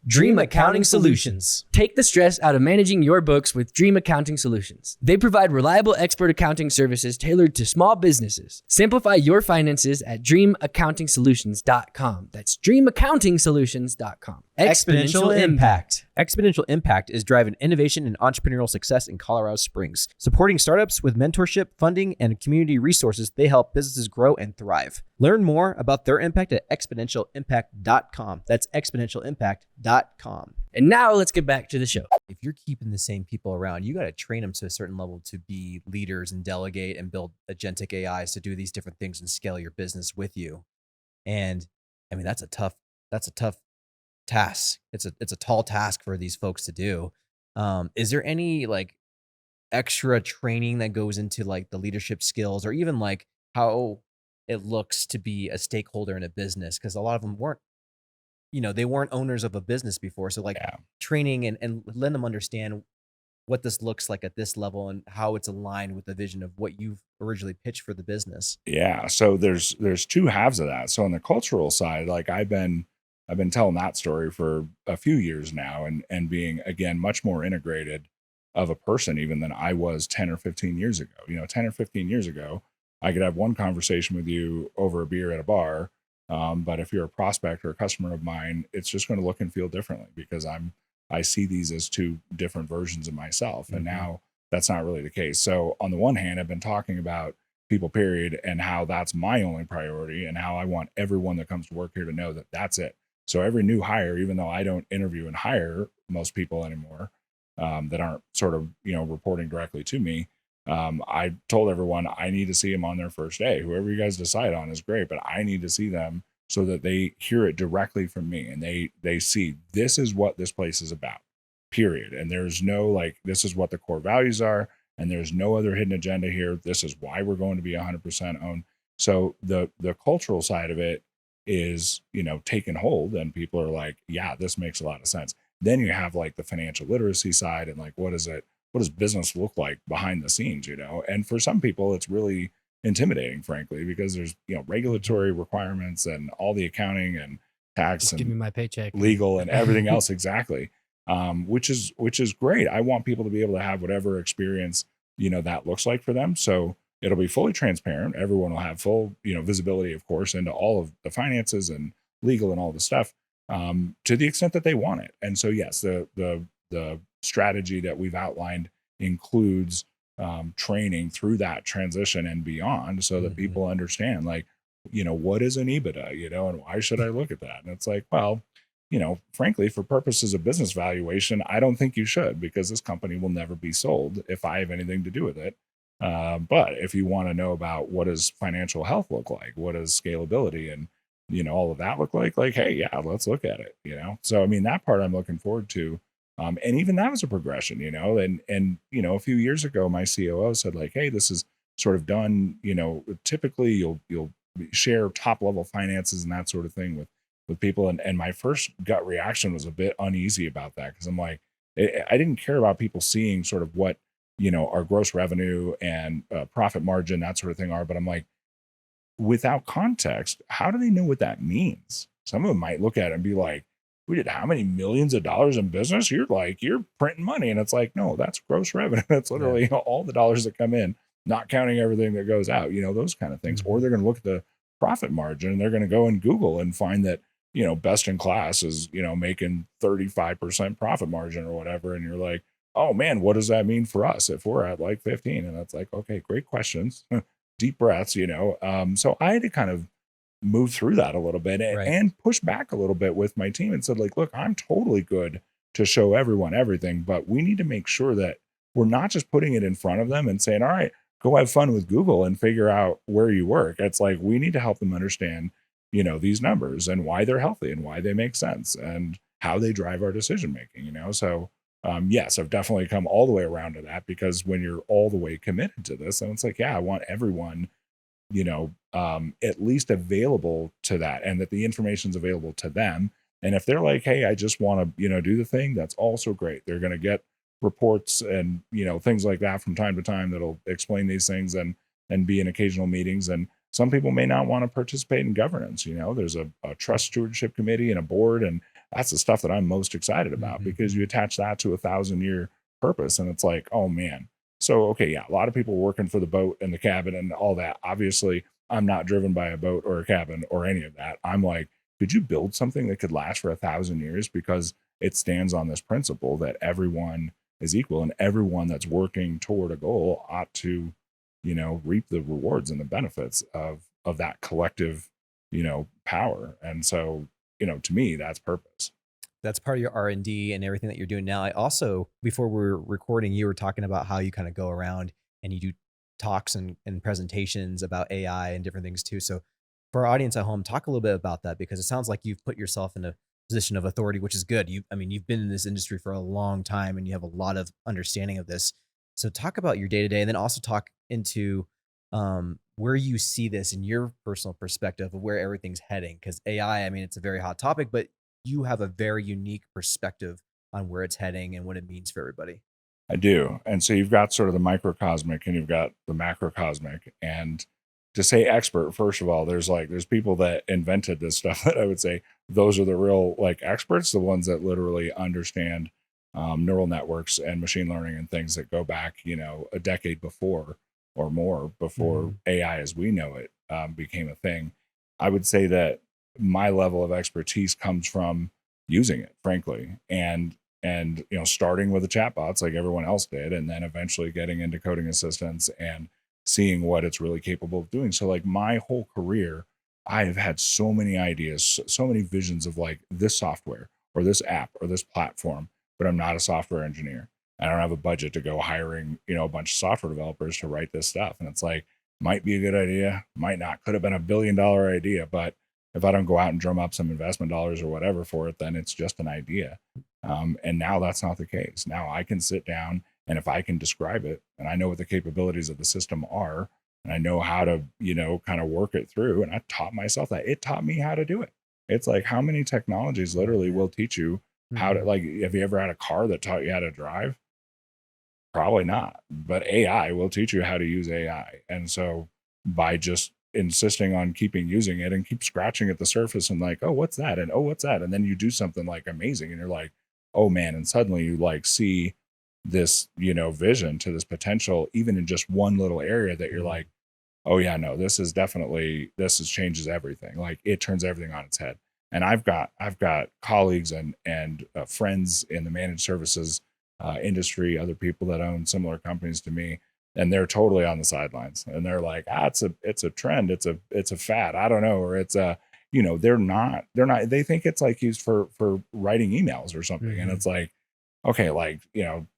Dream Accounting Solutions. Take the stress out of managing your books with Dream Accounting Solutions. They provide reliable expert accounting services tailored to small businesses. Simplify your finances at dreamaccountingsolutions.com. That's dreamaccountingsolutions.com. Exponential Impact. Exponential Impact is driving innovation and entrepreneurial success in Colorado Springs. Supporting startups with mentorship, funding, and community resources, they help businesses grow and thrive. Learn more about their impact at exponentialimpact.com. That's exponentialimpact.com. And now let's get back to the show. If you're keeping the same people around, you got to train them to a certain level to be leaders and delegate and build agentic AIs to do these different things and scale your business with you. And I mean, that's a tough task. It's a tall task for these folks to do. Is there any like extra training that goes into like the leadership skills or even like how it looks to be a stakeholder in a business? Because a lot of them weren't, they weren't owners of a business before. So like training and letting them understand what this looks like at this level and how it's aligned with the vision of what you've originally pitched for the business. Yeah. So there's two halves of that. So on the cultural side, like I've been telling that story for a few years now and being, again, much more integrated of a person even than I was 10 or 15 years ago. 10 or 15 years ago, I could have one conversation with you over a beer at a bar. But if you're a prospect or a customer of mine, it's just going to look and feel differently because I see these as two different versions of myself. Mm-hmm. And now that's not really the case. So on the one hand, I've been talking about people, period, and how that's my only priority and how I want everyone that comes to work here to know that that's it. So every new hire, even though I don't interview and hire most people anymore that aren't sort of, reporting directly to me, I told everyone I need to see them on their first day. Whoever you guys decide on is great, but I need to see them so that they hear it directly from me and they see this is what this place is about, period. And there's no like, this is what the core values are. And there's no other hidden agenda here. This is why we're going to be 100% owned. So the cultural side of it is, taking hold and people are like, yeah, this makes a lot of sense. Then you have like the financial literacy side and like, what does business look like behind the scenes, And for some people, it's really intimidating, frankly, because there's, regulatory requirements and all the accounting and tax Just and give me my paycheck, legal and everything else. Exactly. Which is great. I want people to be able to have whatever experience, that looks like for them. So it'll be fully transparent. Everyone will have full, visibility, of course, into all of the finances and legal and all the stuff, to the extent that they want it. And so, yes, the strategy that we've outlined includes training through that transition and beyond so that people understand, like, what is an EBITDA, and why should I look at that? And it's like, well, frankly, for purposes of business valuation, I don't think you should, because this company will never be sold if I have anything to do with it. But if you want to know about what does financial health look like, what does scalability and, all of that look like, hey, yeah, let's look at it, So, I mean, that part I'm looking forward to. And even that was a progression, and a few years ago, my COO said like, hey, this is sort of done, typically you'll share top level finances and that sort of thing with people. And my first gut reaction was a bit uneasy about that. Cause I'm like, I didn't care about people seeing sort of what, our gross revenue and profit margin, that sort of thing are. But I'm like, without context, how do they know what that means? Some of them might look at it and be like, we did how many millions of dollars in business? You're printing money. And it's like, no, that's gross revenue. That's literally all the dollars that come in, not counting everything that goes out, those kind of things. Or they're going to look at the profit margin and they're going to go and Google and find that, best in class is, making 35% profit margin or whatever. And you're like, oh man, what does that mean for us if we're at like 15? And that's like, okay, great questions, deep breaths, So I had to kind of moved through that a little bit Right. and pushed back a little bit with my team and said, like, look, I'm totally good to show everyone everything, but we need to make sure that we're not just putting it in front of them and saying, all right, go have fun with Google and figure out where you work. It's like, we need to help them understand, these numbers and why they're healthy and why they make sense and how they drive our decision making, So yes, I've definitely come all the way around to that, because when you're all the way committed to this, then it's like, yeah, I want everyone, at least available to that, and that the information's available to them. And if they're like, hey, I just want to, do the thing, that's also great. They're going to get reports and, things like that from time to time that'll explain these things and be in occasional meetings. And some people may not want to participate in governance. There's a trust stewardship committee and a board, and that's the stuff that I'm most excited about, because you attach that to 1,000-year purpose, and it's like, oh man. So, okay, yeah, a lot of people working for the boat and the cabin and all that. Obviously, I'm not driven by a boat or a cabin or any of that. I'm like, could you build something that could last for 1,000 years? Because it stands on this principle that everyone is equal, and everyone that's working toward a goal ought to, reap the rewards and the benefits of that collective, power. And so, to me, that's purpose. That's part of your R&D and everything that you're doing now. I also, before we were recording, you were talking about how you kind of go around and you do talks and presentations about AI and different things too. So for our audience at home, talk a little bit about that, because it sounds like you've put yourself in a position of authority, which is good. You've been in this industry for a long time and you have a lot of understanding of this. So talk about your day-to-day, and then also talk into where you see this in your personal perspective of where everything's heading. Because AI, it's a very hot topic, but you have a very unique perspective on where it's heading and what it means for everybody. I do. And so you've got sort of the microcosmic and you've got the macrocosmic. And to say expert, first of all, there's people that invented this stuff that I would say those are the real experts, the ones that literally understand neural networks and machine learning and things that go back, a decade before or more before AI as we know it became a thing. I would say that my level of expertise comes from using it, frankly, and starting with the chatbots like everyone else did, and then eventually getting into coding assistants and seeing what it's really capable of doing. So my whole career, I have had so many ideas, so many visions of this software or this app or this platform, but I'm not a software engineer. I don't have a budget to go hiring, a bunch of software developers to write this stuff. And it's might be a good idea, might not, could have been $1 billion idea, but if I don't go out and drum up some investment dollars or whatever for it, then it's just an idea. And now that's not the case. Now I can sit down, and if I can describe it and I know what the capabilities of the system are, and I know how to, kind of work it through, and I taught myself that. It taught me how to do it. It's like, how many technologies literally will teach you how to, have you ever had a car that taught you how to drive? Probably not. But AI will teach you how to use AI. And so by just insisting on keeping using it and keep scratching at the surface and oh, what's that? And oh, what's that? And then you do something amazing and you're like, oh man. And suddenly you see this, vision to this potential, even in just one little area that you're like, oh yeah, no, this changes everything. It turns everything on its head. And I've got colleagues and friends in the managed services industry, other people that own similar companies to me, and they're totally on the sidelines. And they're like, it's a trend, it's a fad, I don't know, or it's they're not. They think it's used for writing emails or something, and it's okay,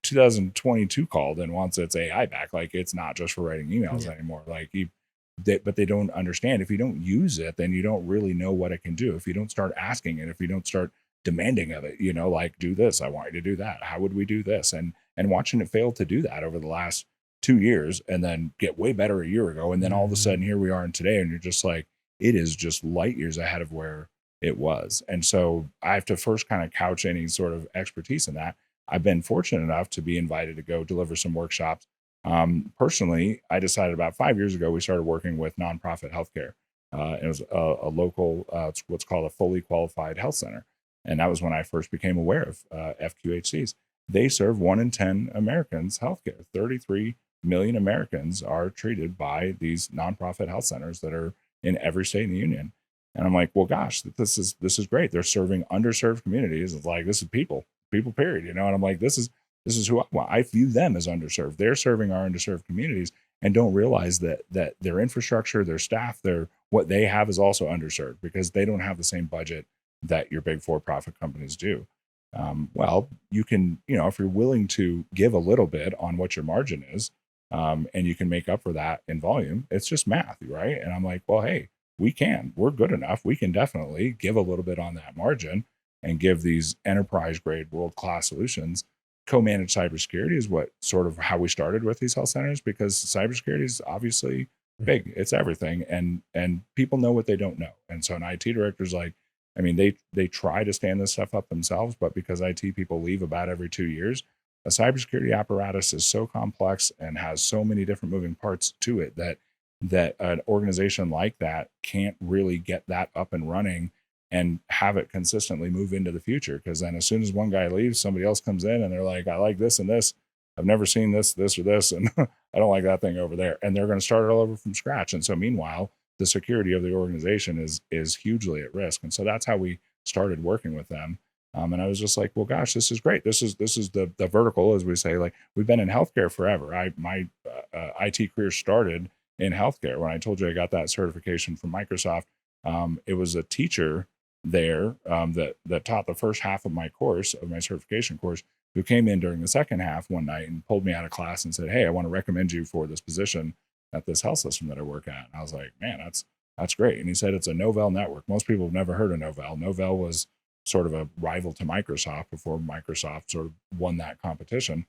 2022 called and wants its AI back. It's not just for writing emails anymore. But they don't understand. If you don't use it, then you don't really know what it can do. If you don't start asking it, if you don't start demanding of it, do this, I want you to do that. How would we do this? And watching it fail to do that over the last 2 years, and then get way better a year ago. And then all of a sudden here we are in today, and you're just it is just light years ahead of where it was. And so I have to first kind of couch any sort of expertise in that. I've been fortunate enough to be invited to go deliver some workshops. Personally, I decided about 5 years ago, we started working with nonprofit healthcare. It was a local, it's what's called a fully qualified health center. And that was when I first became aware of FQHCs. They serve 1 in 10 Americans healthcare. 33 million Americans are treated by these nonprofit health centers that are in every state in the union. And I'm like, well, gosh, this is great. They're serving underserved communities. It's this is people period, And I'm like, this is who I want. I view them as underserved. They're serving our underserved communities and don't realize that their infrastructure, their staff, their what they have is also underserved because they don't have the same budget that your big for-profit companies do. Well, you can, if you're willing to give a little bit on what your margin is, and you can make up for that in volume, it's just math, right? And I'm like, well, hey, we're good enough. We can definitely give a little bit on that margin and give these enterprise grade world-class solutions. Co-managed cybersecurity is what sort of how we started with these health centers, because cybersecurity is obviously big. It's everything. And people know what they don't know. And so an IT director's like, I mean, they try to stand this stuff up themselves, but because IT people leave about every 2 years, a cybersecurity apparatus is so complex and has so many different moving parts to it that an organization like that can't really get that up and running and have it consistently move into the future. Because then as soon as one guy leaves, somebody else comes in and they're like, I like this and this. I've never seen this or this, and I don't like that thing over there. And they're going to start it all over from scratch. And so meanwhile, the security of the organization is hugely at risk. And so that's how we started working with them. And I was just like, well, gosh, this is great. This is the vertical, as we say. Like, we've been in healthcare forever. My IT career started in healthcare. When I told you I got that certification from Microsoft, it was a teacher there that taught the first half of my course, of my certification course, who came in during the second half one night and pulled me out of class and said, hey, I want to recommend you for this position at this health system that I work at. And I was like, man, that's great. And he said, it's a Novell network. Most people have never heard of Novell. Novell was sort of a rival to Microsoft before Microsoft sort of won that competition.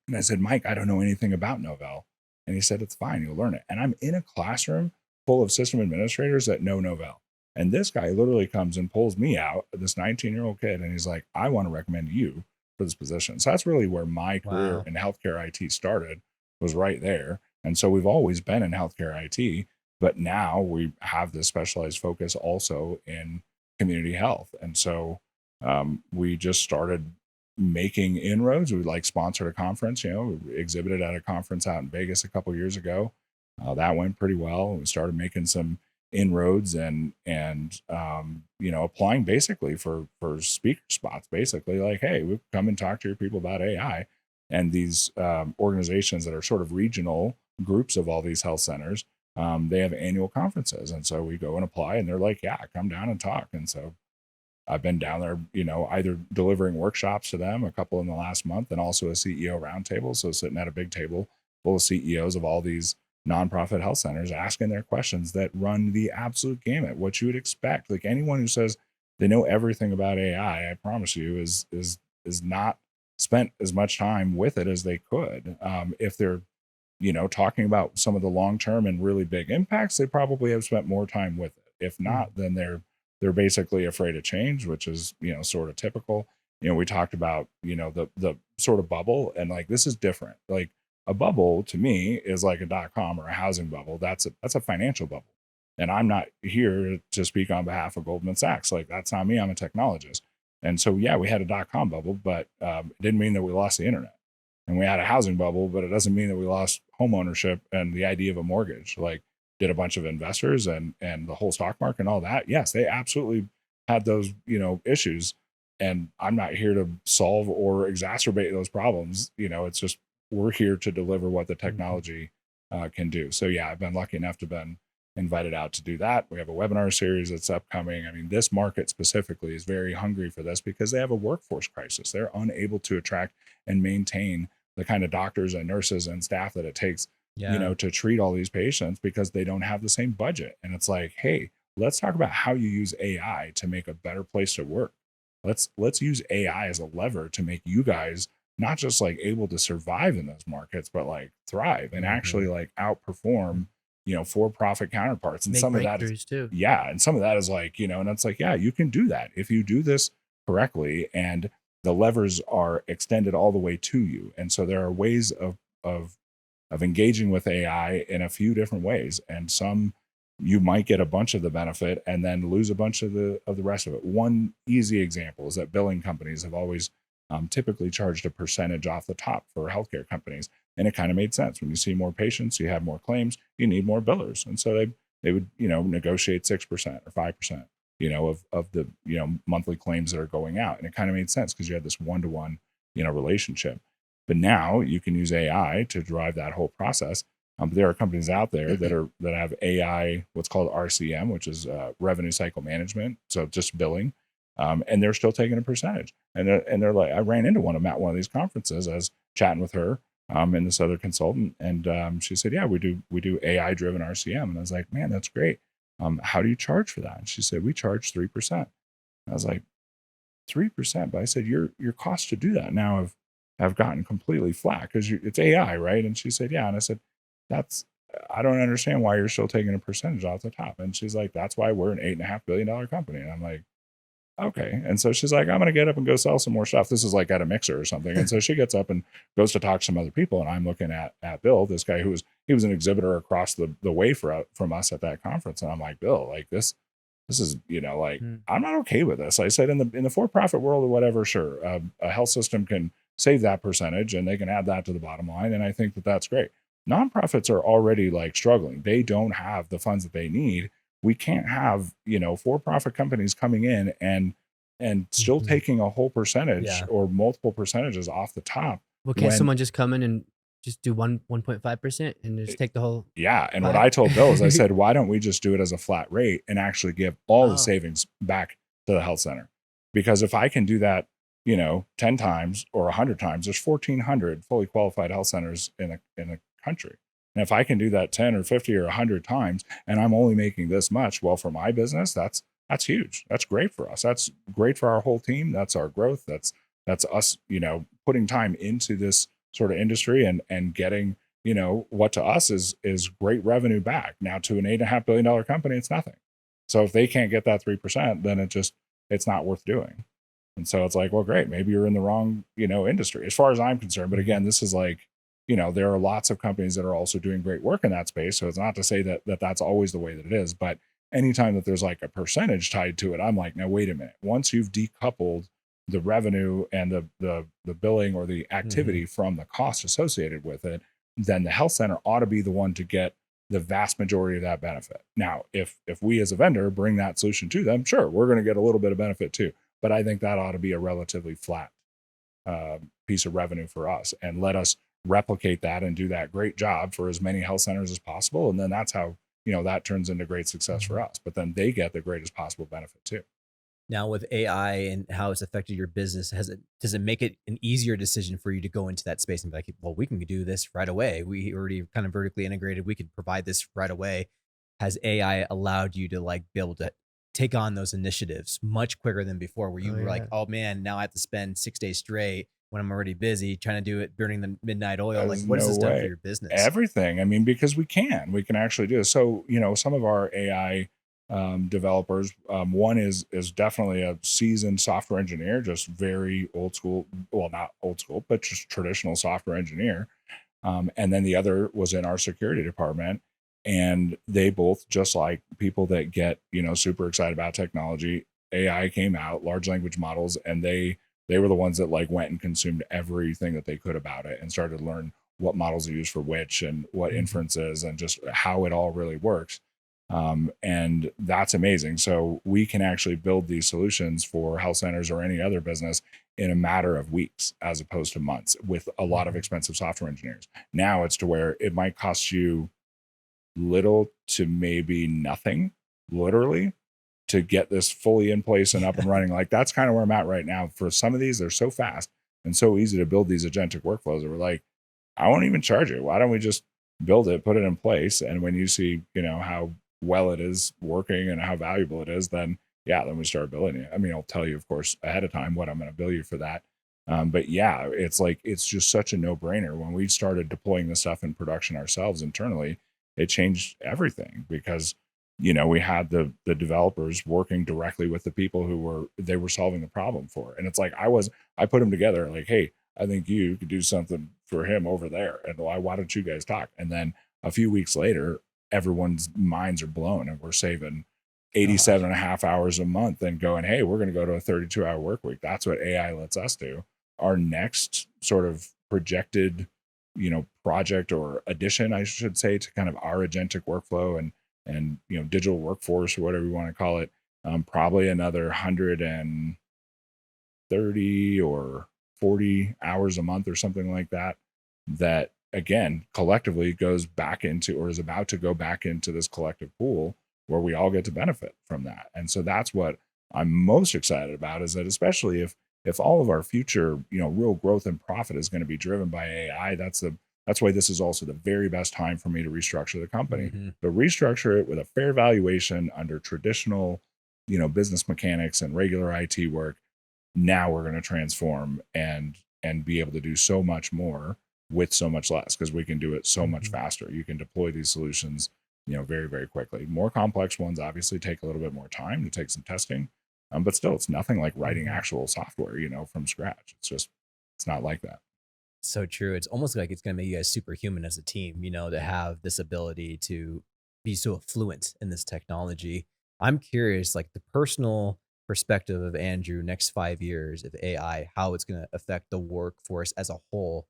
And I said, Mike, I don't know anything about Novell. And he said, it's fine, you'll learn it. And I'm in a classroom full of system administrators that know Novell. And this guy literally comes and pulls me out, this 19-year-old kid, and he's like, I want to recommend you for this position. So that's really where my career in healthcare IT started, was right there. And so we've always been in healthcare IT, but now we have this specialized focus also in community health. And so we just started making inroads. We sponsored a conference, we exhibited at a conference out in Vegas a couple of years ago. That went pretty well. We started making some inroads and applying basically for speaker spots, basically like, hey, we've come and talked to your people about AI. And these organizations that are sort of regional groups of all these health centers, they have annual conferences. And so we go and apply, and they're like, yeah, come down and talk. And so I've been down there, either delivering workshops to them, a couple in the last month, and also a CEO roundtable. So sitting at a big table full of CEOs of all these nonprofit health centers, asking their questions that run the absolute gamut, what you would expect. Like, anyone who says they know everything about AI, I promise you, is not spent as much time with it as they could. If they're, talking about some of the long-term and really big impacts, they probably have spent more time with it. If not, then they're basically afraid of change, which is, sort of typical. We talked about, the sort of bubble, and like, this is different. Like, a bubble to me is like a .com or a housing bubble. That's a financial bubble. And I'm not here to speak on behalf of Goldman Sachs. Like, that's not me. I'm a technologist. And so, yeah, we had a .com bubble, but it didn't mean that we lost the internet. And we had a housing bubble, but it doesn't mean that we lost home ownership and the idea of a mortgage. Like, did a bunch of investors and the whole stock market and all that? Yes, they absolutely had those, issues. And I'm not here to solve or exacerbate those problems. It's just, we're here to deliver what the technology can do. So yeah, I've been lucky enough to have been invited out to do that. We have a webinar series that's upcoming. I mean, this market specifically is very hungry for this because they have a workforce crisis. They're unable to attract and maintain the kind of doctors and nurses and staff that it takes, to treat all these patients, because they don't have the same budget. And it's like, hey, let's talk about how you use AI to make a better place to work. Let's use AI as a lever to make you guys not just like able to survive in those markets, but like thrive and actually like outperform, for-profit counterparts. And Make some of that is, too. yeah. And some of that is like, and it's like, yeah, you can do that if you do this correctly, and the levers are extended all the way to you. And so there are ways of engaging with AI in a few different ways. And some, you might get a bunch of the benefit and then lose a bunch of the rest of it. One easy example is that billing companies have always typically charged a percentage off the top for healthcare companies. And it kind of made sense. When you see more patients, you have more claims, you need more billers. And so they would, negotiate 6% or 5%, of the, monthly claims that are going out. And it kind of made sense because you had this one-to-one, relationship. But now you can use AI to drive that whole process. But there are companies out there that have AI, what's called RCM, which is revenue cycle management, so just billing, and they're still taking a percentage. And they're like, I ran into one of them at one of these conferences. I was chatting with her and this other consultant, and she said, "Yeah, we do AI driven RCM." And I was like, "Man, that's great. How do you charge for that?" And she said, "We charge 3%." I was like, 3%, but I said, your costs to do that now have gotten completely flat because it's AI, right? And she said, yeah. And I said, I don't understand why you're still taking a percentage off the top. And she's like, that's why we're an $8.5 billion company. And I'm like, okay. And so she's like, I'm going to get up and go sell some more stuff. This is like at a mixer or something. And so she gets up and goes to talk to some other people. And I'm looking at Bill, this guy he was an exhibitor across the way from us at that conference. And I'm like, Bill, like this is, like, I'm not okay with this. I said, in the for-profit world or whatever, sure, a health system can save that percentage and they can add that to the bottom line. And I think that that's great. Nonprofits are already like struggling. They don't have the funds that they need. We can't have, for-profit companies coming in and still taking a whole percentage or multiple percentages off the top. Well, can't someone just come in and just do 1.5% and just take the whole? Yeah. And what I told Bill is I said, why don't we just do it as a flat rate and actually give all the savings back to the health center? Because if I can do that, 10 times or 100 times, there's 1,400 fully qualified health centers in the country. And if I can do that 10 or 50 or 100 times, and I'm only making this much, well, for my business, that's huge. That's great for us. That's great for our whole team. That's our growth. That's us, putting time into this sort of industry and getting, what to us is great revenue back. Now to an $8.5 billion company, it's nothing. So if they can't get that 3%, then it's not worth doing. And so it's like, well, great, maybe you're in the wrong, industry as far as I'm concerned. But again, this is like, there are lots of companies that are also doing great work in that space. So it's not to say that that's always the way that it is, but anytime that there's like a percentage tied to it, I'm like, now wait a minute. Once you've decoupled the revenue and the billing or the activity from the cost associated with it, then the health center ought to be the one to get the vast majority of that benefit. Now, if we as a vendor bring that solution to them, sure, we're going to get a little bit of benefit too. But I think that ought to be a relatively flat piece of revenue for us, and let us replicate that and do that great job for as many health centers as possible. And then that's how, that turns into great success for us. But then they get the greatest possible benefit too. Now with AI and how it's affected your business, does it make it an easier decision for you to go into that space and be like, well, we can do this right away. We already kind of vertically integrated. We could provide this right away. Has AI allowed you to be able to take on those initiatives much quicker than before, where you were like, oh man, now I have to spend 6 days straight when I'm already busy trying to do it, burning the midnight oil? Like, what has this done for your business? Everything. I mean, because we can actually do it. So, some of our AI developers, one is definitely a seasoned software engineer, just very old school. Well, not old school, but just traditional software engineer. And then the other was in our security department. And they both, just like people that get, super excited about technology, AI came out, large language models, and they were the ones that went and consumed everything that they could about it and started to learn what models are used for which and what inferences and just how it all really works. And that's amazing. So we can actually build these solutions for health centers or any other business in a matter of weeks, as opposed to months, with a lot of expensive software engineers. Now it's to where it might cost you little to maybe nothing, literally, to get this fully in place and up and running. Like, that's kind of where I'm at right now. For some of these, they're so fast and so easy to build these agentic workflows that we're like, I won't even charge you. Why don't we just build it, put it in place? And when you see, how well it is working and how valuable it is, then we start billing it. I mean, I'll tell you, of course, ahead of time what I'm going to bill you for that. But yeah, it's just such a no-brainer. When we started deploying this stuff in production ourselves internally, it changed everything, because we had the developers working directly with the people who were solving the problem for. And it's like, I put them together, like, hey, I think you could do something for him over there, and why don't you guys talk? And then a few weeks later, everyone's minds are blown, and we're saving 87 and a half hours a month and going, hey, we're going to go to a 32-hour work week. That's what AI lets us do. Our next sort of projected project or addition, I should say, to kind of our agentic workflow and digital workforce, or whatever you want to call it, probably another 130 or 40 hours a month or something like that again, collectively goes back into, or is about to go back into, this collective pool where we all get to benefit from that. And so that's what I'm most excited about, is that especially if all of our future, real growth and profit is going to be driven by AI, that's why this is also the very best time for me to restructure the company. Mhm. But restructure it with a fair valuation under traditional, business mechanics and regular IT work. Now we're going to transform and be able to do so much more with so much less, because we can do it so much faster. You can deploy these solutions, very, very quickly. More complex ones obviously take a little bit more time to take some testing, but still, it's nothing like writing actual software, from scratch. It's not like that. So true. It's almost like it's going to make you guys superhuman as a team, to have this ability to be so fluent in this technology. I'm curious, like the personal perspective of Andrew, next 5 years of AI, how it's going to affect the workforce as a whole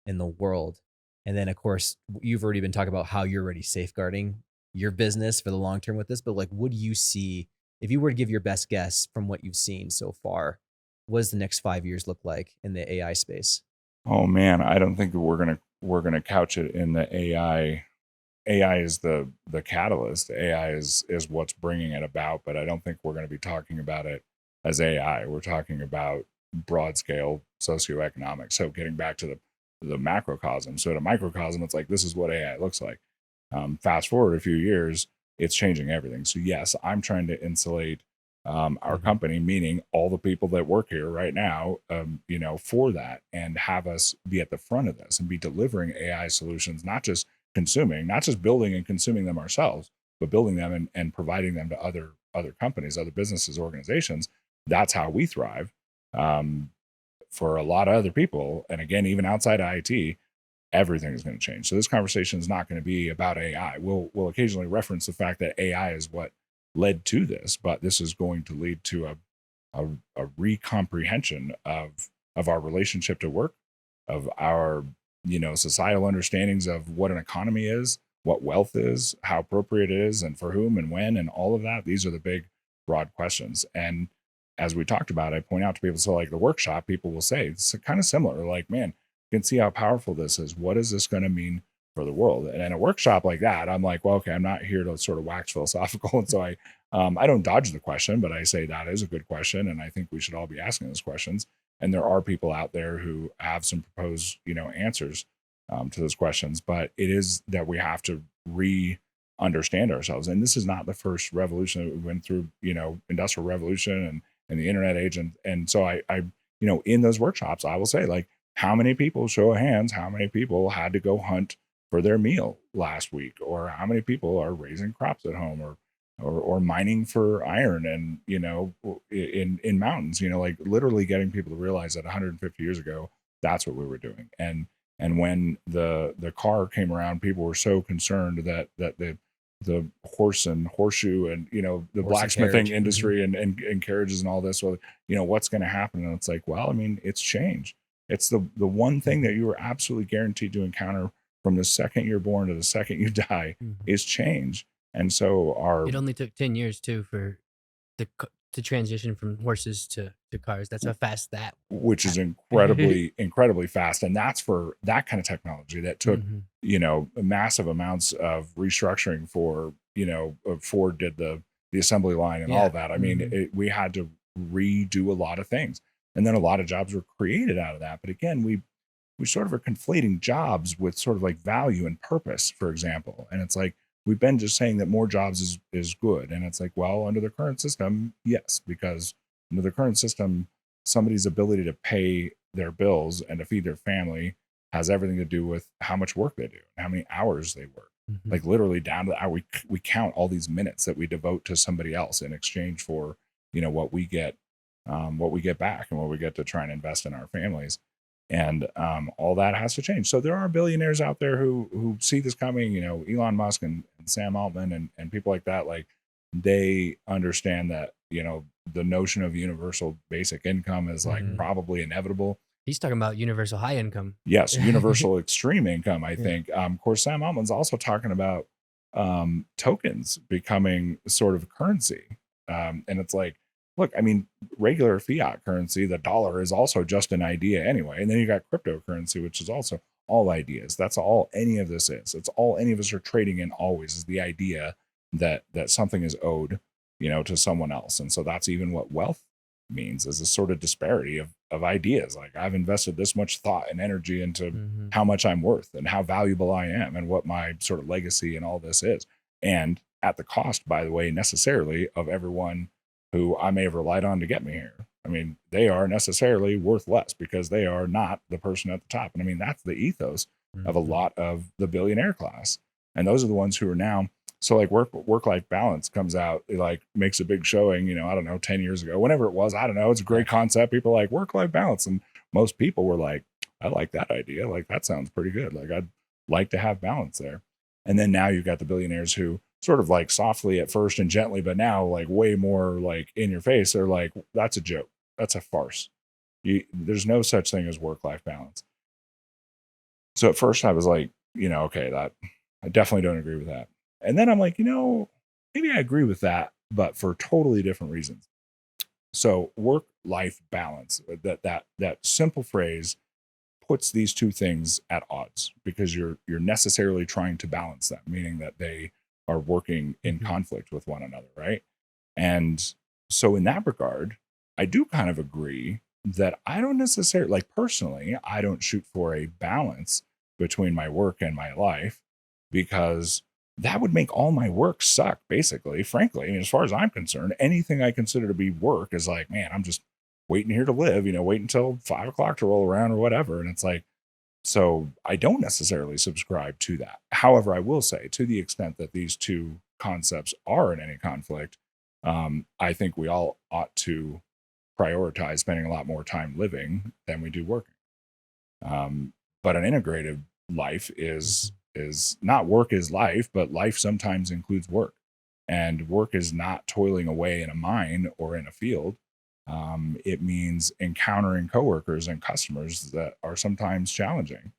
in the world. And then, of course, you've already been talking about how you're already safeguarding your business for the long term with this. But like, what do you see if you were to give your best guess from what you've seen so far? What does the next 5 years look like in the AI space? Oh man, I don't think that we're gonna couch it in the AI. AI is the catalyst. AI is what's bringing it about, but I don't think we're going to be talking about it as AI. We're talking about broad scale socioeconomics. So getting back to the macrocosm. So at a microcosm, it's like, this is what AI looks like. Fast forward a few years, it's changing everything. So yes, I'm trying to insulate our company, meaning all the people that work here right now, for that, and have us be at the front of this and be delivering AI solutions, not just building and consuming them ourselves, but building them and providing them to other companies, other businesses, organizations. That's how we thrive. For a lot of other people, and again, even outside of IT, everything is going to change. So this conversation is not going to be about AI. We'll occasionally reference the fact that AI is what led to this, but this is going to lead to a recomprehension of our relationship to work, of our societal understandings of what an economy is, what wealth is, how appropriate it is, and for whom and when, and all of that. These are the big, broad questions. And as we talked about, I point out to people, so like the workshop, people will say it's kind of similar. Like, man, you can see how powerful this is. What is this going to mean for the world? And in a workshop like that, I'm like, well, okay, I'm not here to sort of wax philosophical. And so I don't dodge the question, but I say that is a good question. And I think we should all be asking those questions. And there are people out there who have some proposed, answers to those questions. But it is that we have to understand ourselves. And this is not the first revolution that we went through, industrial revolution and the internet age. And so I, in those workshops, I will say, like, how many people, show of hands, how many people had to go hunt for their meal last week, or how many people are raising crops at home, or mining for iron, and in mountains, like literally getting people to realize that 150 years ago, that's what we were doing. And when the car came around, people were so concerned that the horse and horseshoe and the Horse blacksmithing and industry and carriages and all this, well, what's going to happen? And it's like, well, I mean, it's change. It's the one thing that you are absolutely guaranteed to encounter from the second you're born to the second you die is change. And so it only took 10 years too for to transition from horses to cars. That's how fast that, which is incredibly fast. And that's for that kind of technology that took, massive amounts of restructuring for, Ford did the assembly line and all of that. I mean, we had to redo a lot of things. And then a lot of jobs were created out of that. But again, we sort of are conflating jobs with sort of like value and purpose, for example. And it's like, we've been just saying that more jobs is good. And it's like, well, under the current system, yes, because under the current system, somebody's ability to pay their bills and to feed their family has everything to do with how much work they do, and how many hours they work. Like literally down to the hour, we count all these minutes that we devote to somebody else in exchange for, what we get back and what we get to try and invest in our families. And all that has to change. So there are billionaires out there who see this coming, Elon Musk and Sam Altman and people like that. Like, they understand that, the notion of universal basic income is like probably inevitable. He's talking about universal high income. Yes, universal extreme income, I think. Of course, Sam Altman's also talking about tokens becoming sort of currency. And it's like, look, I mean, regular fiat currency, the dollar, is also just an idea anyway. And then you got cryptocurrency, which is also all ideas. That's all any of this is. It's all any of us are trading in always, is the idea that something is owed, to someone else. And so that's even what wealth means, is a sort of disparity of ideas. Like, I've invested this much thought and energy into how much I'm worth and how valuable I am and what my sort of legacy and all this is. And at the cost, by the way, necessarily of everyone who I may have relied on to get me here. I mean, they are necessarily worth less because they are not the person at the top. And I mean, that's the ethos of a lot of the billionaire class. And those are the ones who are now, so like work-life balance comes out, it like makes a big showing, I don't know, 10 years ago, whenever it was, I don't know. It's a great concept. People are like, work-life balance. And most people were like, I like that idea. Like, that sounds pretty good. Like, I'd like to have balance there. And then now you've got the billionaires who sort of like softly at first and gently, but now like way more like in your face. They're like, that's a joke. That's a farce. There's no such thing as work-life balance. So at first I was like, okay, that I definitely don't agree with that. And then I'm like, maybe I agree with that, but for totally different reasons. So work-life balance, that simple phrase puts these two things at odds because you're necessarily trying to balance them, meaning that they are working in conflict with one another, right? And so in that regard, I do kind of agree that I don't necessarily, like personally, I don't shoot for a balance between my work and my life because that would make all my work suck, basically. Frankly, I mean, as far as I'm concerned, anything I consider to be work is like, man, I'm just waiting here to live, wait until 5 o'clock to roll around or whatever. And it's like, so I don't necessarily subscribe to that. However, I will say, to the extent that these two concepts are in any conflict, I think we all ought to prioritize spending a lot more time living than we do working. But an integrated life is not work is life, but life sometimes includes work. And work is not toiling away in a mine or in a field. It means encountering coworkers and customers that are sometimes challenging,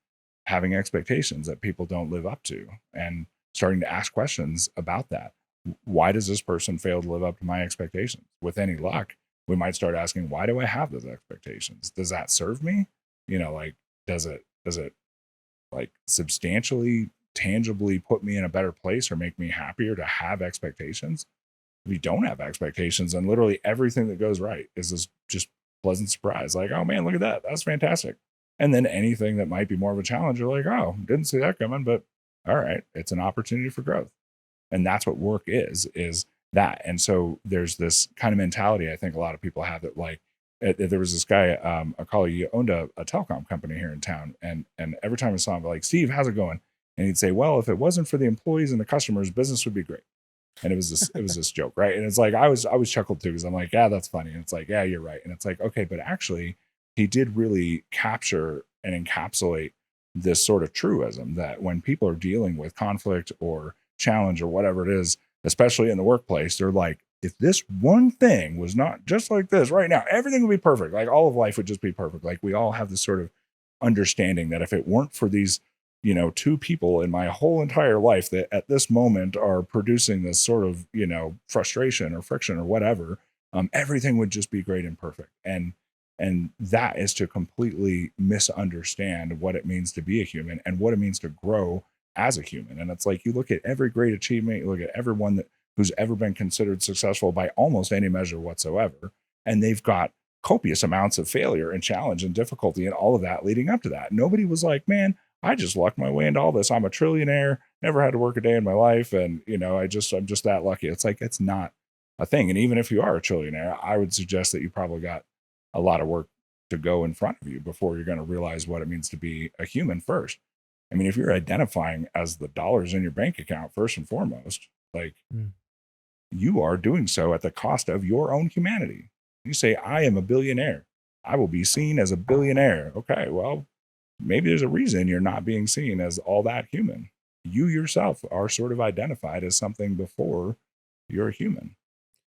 having expectations that people don't live up to, and starting to ask questions about that. Why does this person fail to live up to my expectations? With any luck, we might start asking, why do I have those expectations? Does that serve me? Like, does it like substantially, tangibly put me in a better place or make me happier to have expectations? We don't have expectations, and literally everything that goes right is this just pleasant surprise. Like, oh man, look at that. That's fantastic. And then anything that might be more of a challenge, you're like, oh, didn't see that coming, but all right, it's an opportunity for growth. And that's what work is that. And so there's this kind of mentality I think a lot of people have that, like, there was this guy, a colleague, he owned a telecom company here in town. And every time I saw him, like, Steve, how's it going? And he'd say, well, if it wasn't for the employees and the customers, business would be great. And it was this joke, right? And it's like, I was chuckled too, because I'm like, yeah, that's funny. And it's like, yeah, you're right. And it's like, okay, but actually he did really capture and encapsulate this sort of truism that when people are dealing with conflict or challenge or whatever it is, especially in the workplace, they're like, if this one thing was not just like this right now, everything would be perfect. Like, all of life would just be perfect. Like, we all have this sort of understanding that if it weren't for these, two people in my whole entire life that at this moment are producing this sort of, frustration or friction or whatever, everything would just be great and perfect. And that is to completely misunderstand what it means to be a human and what it means to grow as a human. And it's like, you look at every great achievement, you look at everyone who's ever been considered successful by almost any measure whatsoever, and they've got copious amounts of failure and challenge and difficulty and all of that leading up to that. Nobody was like, man, I just lucked my way into all this. I'm a trillionaire, never had to work a day in my life. And, I'm just that lucky. It's like, it's not a thing. And even if you are a trillionaire, I would suggest that you probably got a lot of work to go in front of you before you're going to realize what it means to be a human first. I mean, if you're identifying as the dollars in your bank account first and foremost, like you are doing so at the cost of your own humanity. You say, I am a billionaire. I will be seen as a billionaire. Okay, well, maybe there's a reason you're not being seen as all that human. You yourself are sort of identified as something before you're a human.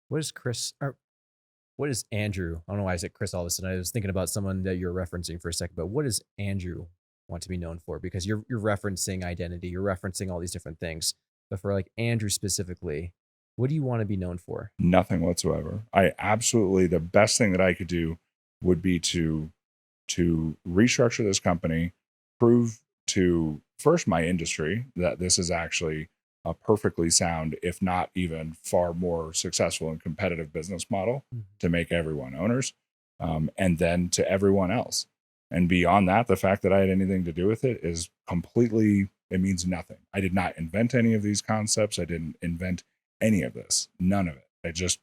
What is Andrew? I don't know why I said Chris all of a sudden. I was thinking about someone that you're referencing for a second, but what does Andrew want to be known for? Because you're referencing identity, you're referencing all these different things. But for like Andrew specifically, what do you want to be known for? Nothing whatsoever. The best thing that I could do would be to restructure this company, prove to first my industry, that this is actually a perfectly sound, if not even far more successful and competitive business model to make everyone owners, and then to everyone else. And beyond that, the fact that I had anything to do with it is completely, it means nothing. I did not invent any of these concepts. I didn't invent any of this, none of it. I just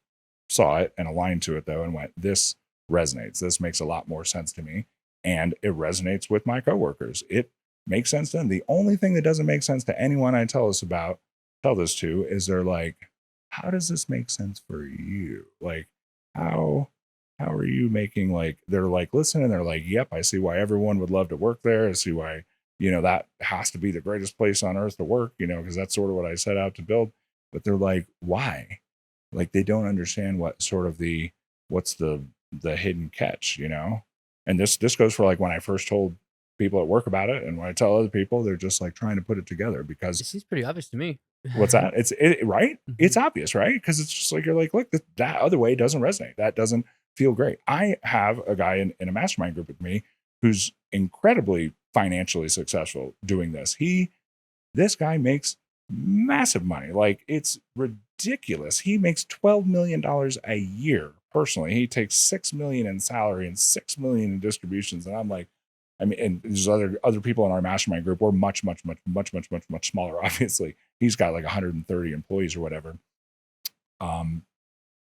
saw it and aligned to it though and went, this resonates. This makes a lot more sense to me. And it resonates with my coworkers. It makes sense to them. The only thing that doesn't make sense to anyone I tell this to is they're like, how does this make sense for you? Like, how are you making, like, they're like, listen, and they're like, yep, I see why everyone would love to work there. I see why, that has to be the greatest place on earth to work, because that's sort of what I set out to build. But they're like, why? Like, they don't understand what sort of what's the hidden catch, And this goes for like when I first told people at work about it, and when I tell other people, they're just like trying to put it together because It seems pretty obvious to me. what's that? Right? It's obvious, right? Because it's just like, you're like, look, that other way doesn't resonate. That doesn't feel great. I have a guy in a mastermind group with me who's incredibly financially successful doing this. This guy makes massive money. Like, it's ridiculous. He makes $12 million a year personally. He takes $6 million in salary and $6 million in distributions. And I'm like, and there's other people in our mastermind group. We're much smaller, obviously. He's got like 130 employees or whatever. And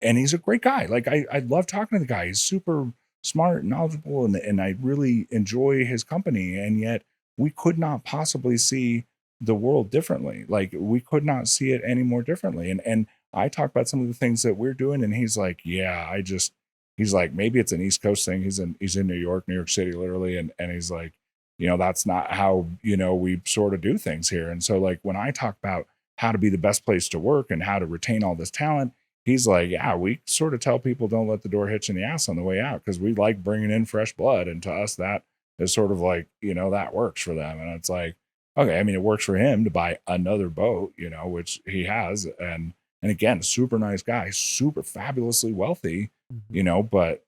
he's a great guy. Like, I love talking to the guy. He's super smart, knowledgeable, and I really enjoy his company. And yet we could not possibly see the world differently. Like, we could not see it any more differently. And I talk about some of the things that we're doing, and he's like, yeah, he's like, maybe it's an East Coast thing. He's in New York City, literally. And he's like, that's not how, we sort of do things here. And so, like, when I talk about how to be the best place to work and how to retain all this talent, he's like, yeah, we sort of tell people don't let the door hit you in the ass on the way out, because we like bringing in fresh blood. And to us, that is sort of like, that works for them. And it's like, okay, it works for him to buy another boat, which he has. And again, super nice guy, super fabulously wealthy, but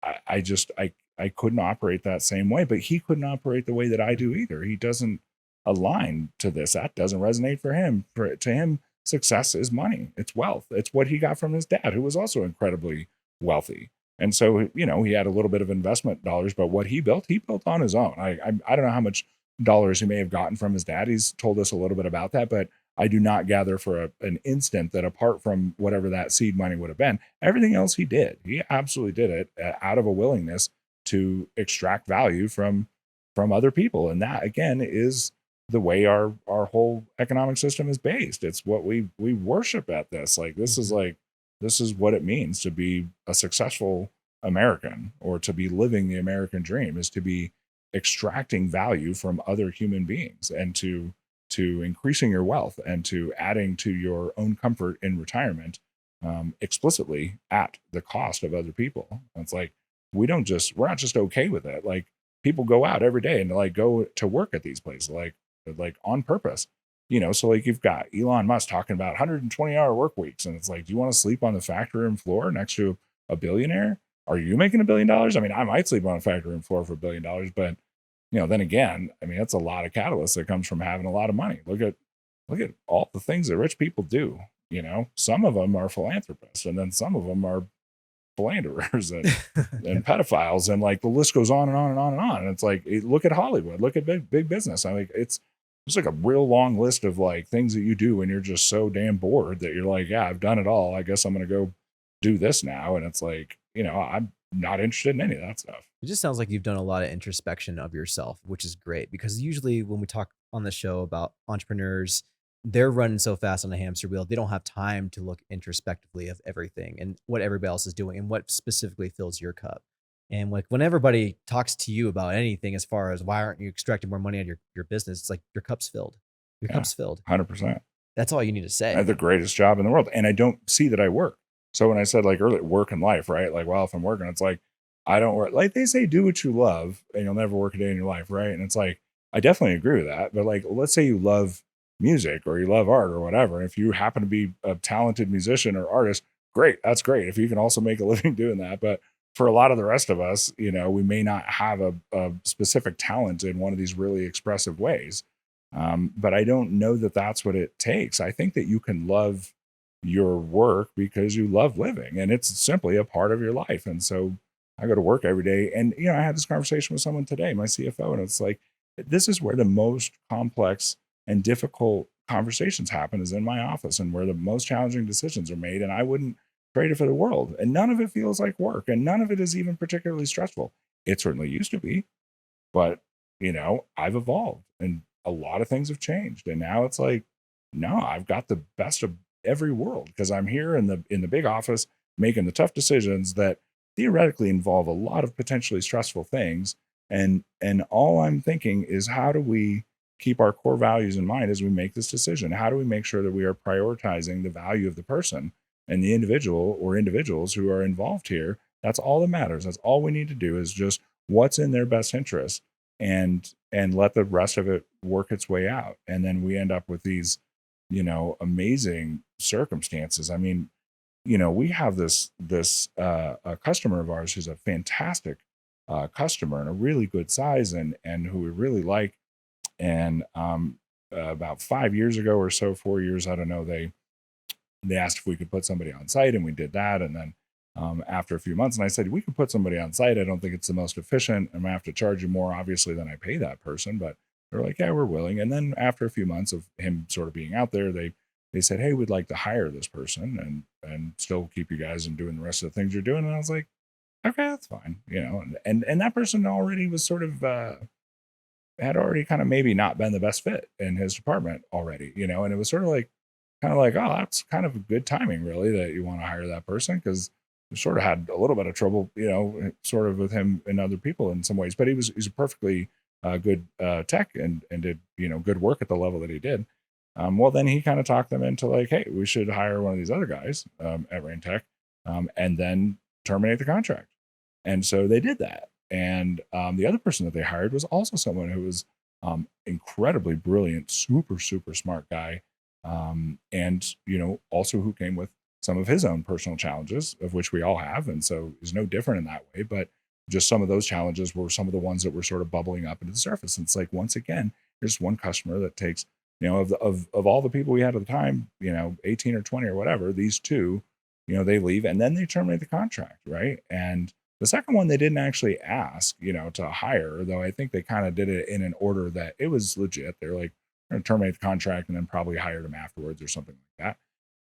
I couldn't operate that same way, but he couldn't operate the way that I do either. He doesn't align to this. That doesn't resonate for him. To him, success is money. It's wealth. It's what he got from his dad, who was also incredibly wealthy. And so, he had a little bit of investment dollars, but what he built on his own. I don't know how much dollars he may have gotten from his dad. He's told us a little bit about that, but I do not gather for an instant that apart from whatever that seed money would have been, everything else he did. He absolutely did it out of a willingness to extract value from other people. And that, again, is the way our whole economic system is based. It's what we worship at this. Like, this is what it means to be a successful American, or to be living the American dream, is to be extracting value from other human beings, and to increasing your wealth, and to adding to your own comfort in retirement, explicitly at the cost of other people. It's like, we're not just okay with it. Like, people go out every day and like go to work at these places, like on purpose, so like, you've got Elon Musk talking about 120-hour work weeks. And it's like, do you want to sleep on the factory room floor next to a billionaire? Are you making $1 billion? I might sleep on a factory room floor for $1 billion, but then again, that's a lot of catalyst that comes from having a lot of money. Look at all the things that rich people do. Some of them are philanthropists, and then some of them are philanderers and pedophiles, and like the list goes on and on and on and on. And it's like, look at Hollywood, look at big business. It's like a real long list of like things that you do when you're just so damn bored that you're like, yeah, I've done it all. I guess I'm going to go do this now. And it's like, I'm not interested in any of that stuff. It just sounds like you've done a lot of introspection of yourself, which is great, because usually when we talk on the show about entrepreneurs, they're running so fast on a hamster wheel, they don't have time to look introspectively of everything and what everybody else is doing and what specifically fills your cup. And like, when everybody talks to you about anything as far as why aren't you extracting more money out of your business, it's like, your cup's filled. Your cup's filled. 100%. That's all you need to say. I have the greatest job in the world, and I don't see that I work. So when I said like earlier, work and life, right? Like, well, if I'm working, it's like, I don't work. Like they say, do what you love and you'll never work a day in your life, right? And it's like, I definitely agree with that. But like, let's say you love music or you love art or whatever. And if you happen to be a talented musician or artist, great. That's great. If you can also make a living doing that. But for a lot of the rest of us, we may not have a specific talent in one of these really expressive ways. But I don't know that that's what it takes. I think that you can love your work because you love living, and it's simply a part of your life. And so I go to work every day, and I had this conversation with someone today, my CFO, and it's like, this is where the most complex and difficult conversations happen, is in my office, and where the most challenging decisions are made. And I wouldn't trade it for the world. And none of it feels like work, and none of it is even particularly stressful. It certainly used to be, but I've evolved, and a lot of things have changed. And now it's like, no, I've got the best of every world, because I'm here in the big office making the tough decisions that theoretically involve a lot of potentially stressful things. And all I'm thinking is, how do we keep our core values in mind as we make this decision? How do we make sure that we are prioritizing the value of the person and the individual or individuals who are involved here? That's all that matters. That's all we need to do, is just what's in their best interest, and let the rest of it work its way out. And then we end up with these, amazing circumstances. I mean, we have this a customer of ours who's a fantastic customer, and a really good size, and who we really like. And about 5 years ago or so, 4 years, I don't know, they asked if we could put somebody on site, and we did that. And then after a few months, and I said, we could put somebody on site. I don't think it's the most efficient. I'm gonna have to charge you more, obviously, than I pay that person. But they're like, yeah, we're willing. And then after a few months of him sort of being out there, they said, hey, we'd like to hire this person and still keep you guys and doing the rest of the things you're doing. And I was like, okay, that's fine. And that person already was sort of had already kind of maybe not been the best fit in his department already, and it was sort of like, oh, that's kind of good timing, really, that you want to hire that person, because we sort of had a little bit of trouble, sort of with him and other people in some ways. But he's a perfectly good tech, and did, good work at the level that he did. Well, then he kind of talked them into like, hey, we should hire one of these other guys at RainTech, and then terminate the contract. And so they did that. And the other person that they hired was also someone who was incredibly brilliant, super, super smart guy. And, also who came with some of his own personal challenges, of which we all have. And so he's no different in that way. But just some of those challenges were some of the ones that were sort of bubbling up into the surface. And it's like, once again, here's one customer that takes, of all the people we had at the time, 18 or 20 or whatever, these two, they leave, and then they terminate the contract. Right. And the second one, they didn't actually ask, to hire, though I think they kind of did it in an order that it was legit. They're like, we're going to terminate the contract, and then probably hired him afterwards or something like that.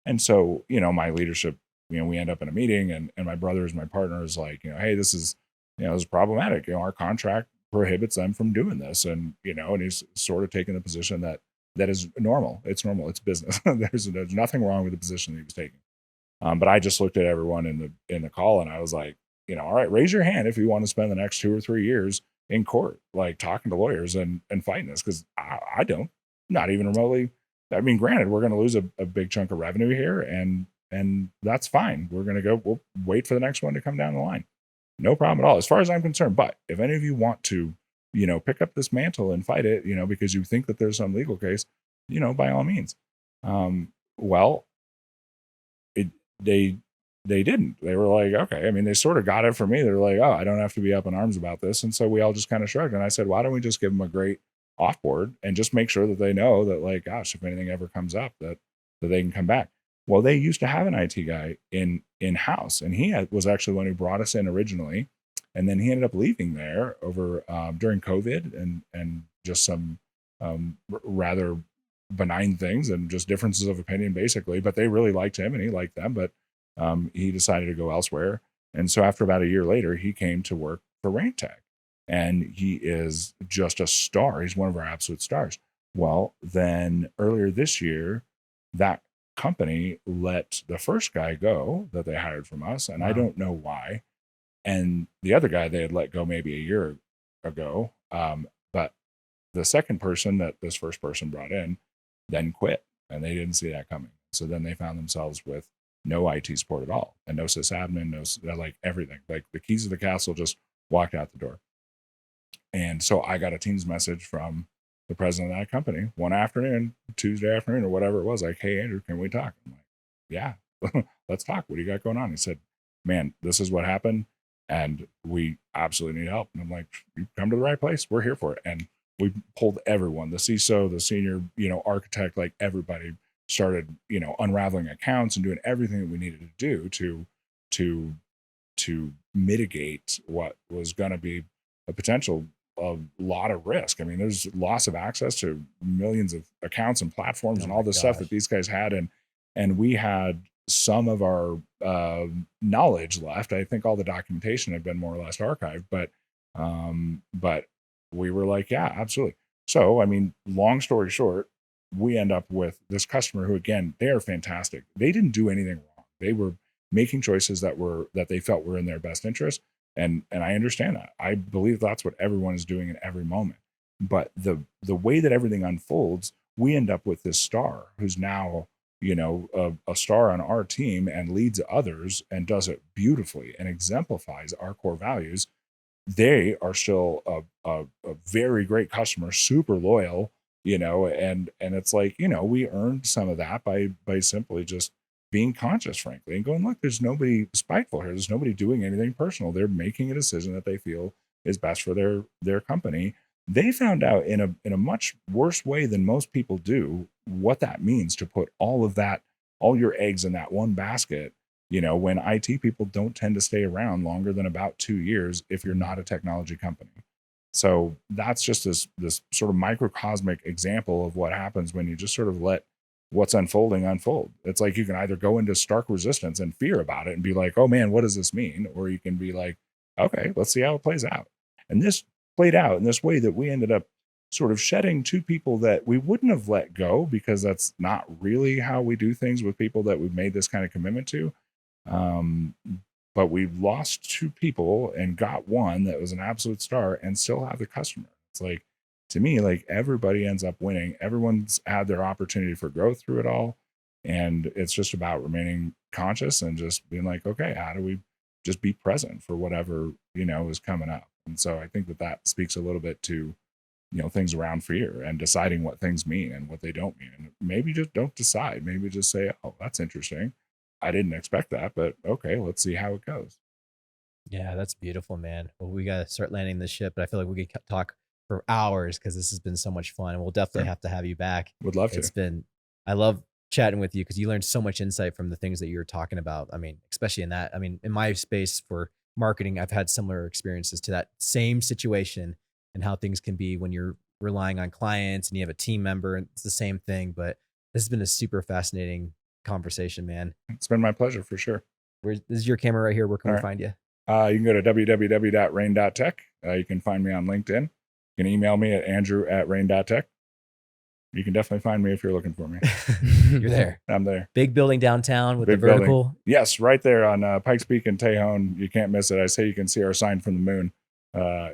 And so, my leadership, we end up in a meeting, and my brother is my partner, is like, hey, this is problematic. Our contract prohibits them from doing this. And, and he's sort of taking the position that is normal. It's normal. It's business. There's nothing wrong with the position that he was taking. But I just looked at everyone in the call, and I was like, all right, raise your hand if you want to spend the next 2 or 3 years in court, like talking to lawyers and fighting this, because I don't, not even remotely. I mean, granted, we're going to lose a big chunk of revenue here, and that's fine. We'll wait for the next one to come down the line. No problem at all, as far as I'm concerned. But if any of you want to, pick up this mantle and fight it, because you think that there's some legal case, by all means. Well, they didn't. They were like, okay. I mean, they sort of got it from me. They're like, oh, I don't have to be up in arms about this. And so we all just kind of shrugged. And I said, why don't we just give them a great offboard and just make sure that they know that, like, gosh, if anything ever comes up, that they can come back. Well, they used to have an IT guy in-house, and he was actually the one who brought us in originally. And then he ended up leaving there over during COVID and just some rather benign things and just differences of opinion, basically. But they really liked him, and he liked them. But he decided to go elsewhere. And so after about a year later, he came to work for RainTech, and he is just a star. He's one of our absolute stars. Well, then earlier this year, that company let the first guy go that they hired from us, and I don't know why. And the other guy they had let go maybe a year ago. But the second person that this first person brought in then quit, and they didn't see that coming. So then they found themselves with no IT support at all, and no sysadmin, like everything. Like the keys of the castle just walked out the door. And so I got a Teams message from the president of that company one afternoon, Tuesday afternoon or whatever it was, like, hey, Andrew, can we talk? I'm like, yeah, let's talk. What do you got going on? He said, man, this is what happened. and we absolutely need help. And I'm like, you come to the right place. We're here for it. And we pulled everyone, the CISO, the senior, architect, like everybody started, unraveling accounts and doing everything that we needed to do to mitigate what was going to be a potential a lot of risk. I mean, there's loss of access to millions of accounts and platforms and all the stuff that these guys had. And we had some of our knowledge left. I think all the documentation had been more or less archived, but we were like, yeah, absolutely. So, I mean, long story short, we end up with this customer who, again, they are fantastic. They didn't do anything wrong. They were making choices that they felt were in their best interest. And I understand that. I believe that's what everyone is doing in every moment. But the way that everything unfolds, we end up with this star who's now, a star on our team and leads others and does it beautifully and exemplifies our core values. They are still a very great customer, super loyal, and it's like, we earned some of that by simply just being conscious, frankly, and going, look, there's nobody spiteful here. There's nobody doing anything personal. They're making a decision that they feel is best for their company. They found out in a much worse way than most people do what that means to put all your eggs in that one basket. When IT people don't tend to stay around longer than about 2 years if you're not a technology company. So that's just this sort of microcosmic example of what happens when you just sort of let what's unfolding unfold. It's like you can either go into stark resistance and fear about it and be like, oh man, what does this mean? Or you can be like, okay, let's see how it plays out. And this played out in this way that we ended up sort of shedding 2 people that we wouldn't have let go, because that's not really how we do things with people that we've made this kind of commitment to. But we lost 2 people and got one that was an absolute star and still have the customer. It's like, to me, like everybody ends up winning. Everyone's had their opportunity for growth through it all. And it's just about remaining conscious and just being like, okay, how do we just be present for whatever, is coming up? And so I think that speaks a little bit to, things around fear and deciding what things mean and what they don't mean. And maybe just don't decide. Maybe just say, oh, that's interesting. I didn't expect that, but okay, let's see how it goes. Yeah, that's beautiful, man. Well, we got to start landing this ship, but I feel like we could talk for hours because this has been so much fun, and we'll definitely have to have you back. Would love to. I love chatting with you because you learned so much insight from the things that you were talking about. I mean, especially in that, in my space for marketing, I've had similar experiences to that same situation and how things can be when you're relying on clients and you have a team member, and it's the same thing. But this has been a super fascinating conversation, man. It's been my pleasure for sure. This is your camera right here. Where can we find you? You can go to www.rain.tech. You can find me on LinkedIn. You can email me at andrew@rain.tech. You can definitely find me if you're looking for me. You're there. I'm there. Big building downtown with the vertical. Building. Yes, right there on Pikes Peak and Tejon. You can't miss it. I say you can see our sign from the moon.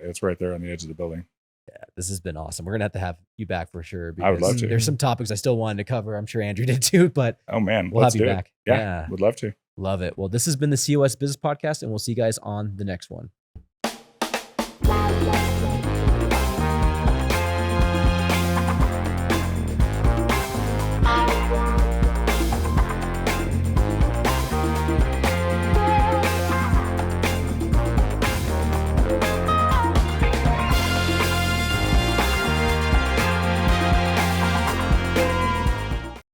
It's right there on the edge of the building. Yeah, this has been awesome. We're going to have you back for sure. I would love to. There's some topics I still wanted to cover. I'm sure Andrew did too, but oh man, we'll have you back. Yeah, would love to. Love it. Well, this has been the COS Business Podcast, and we'll see you guys on the next one.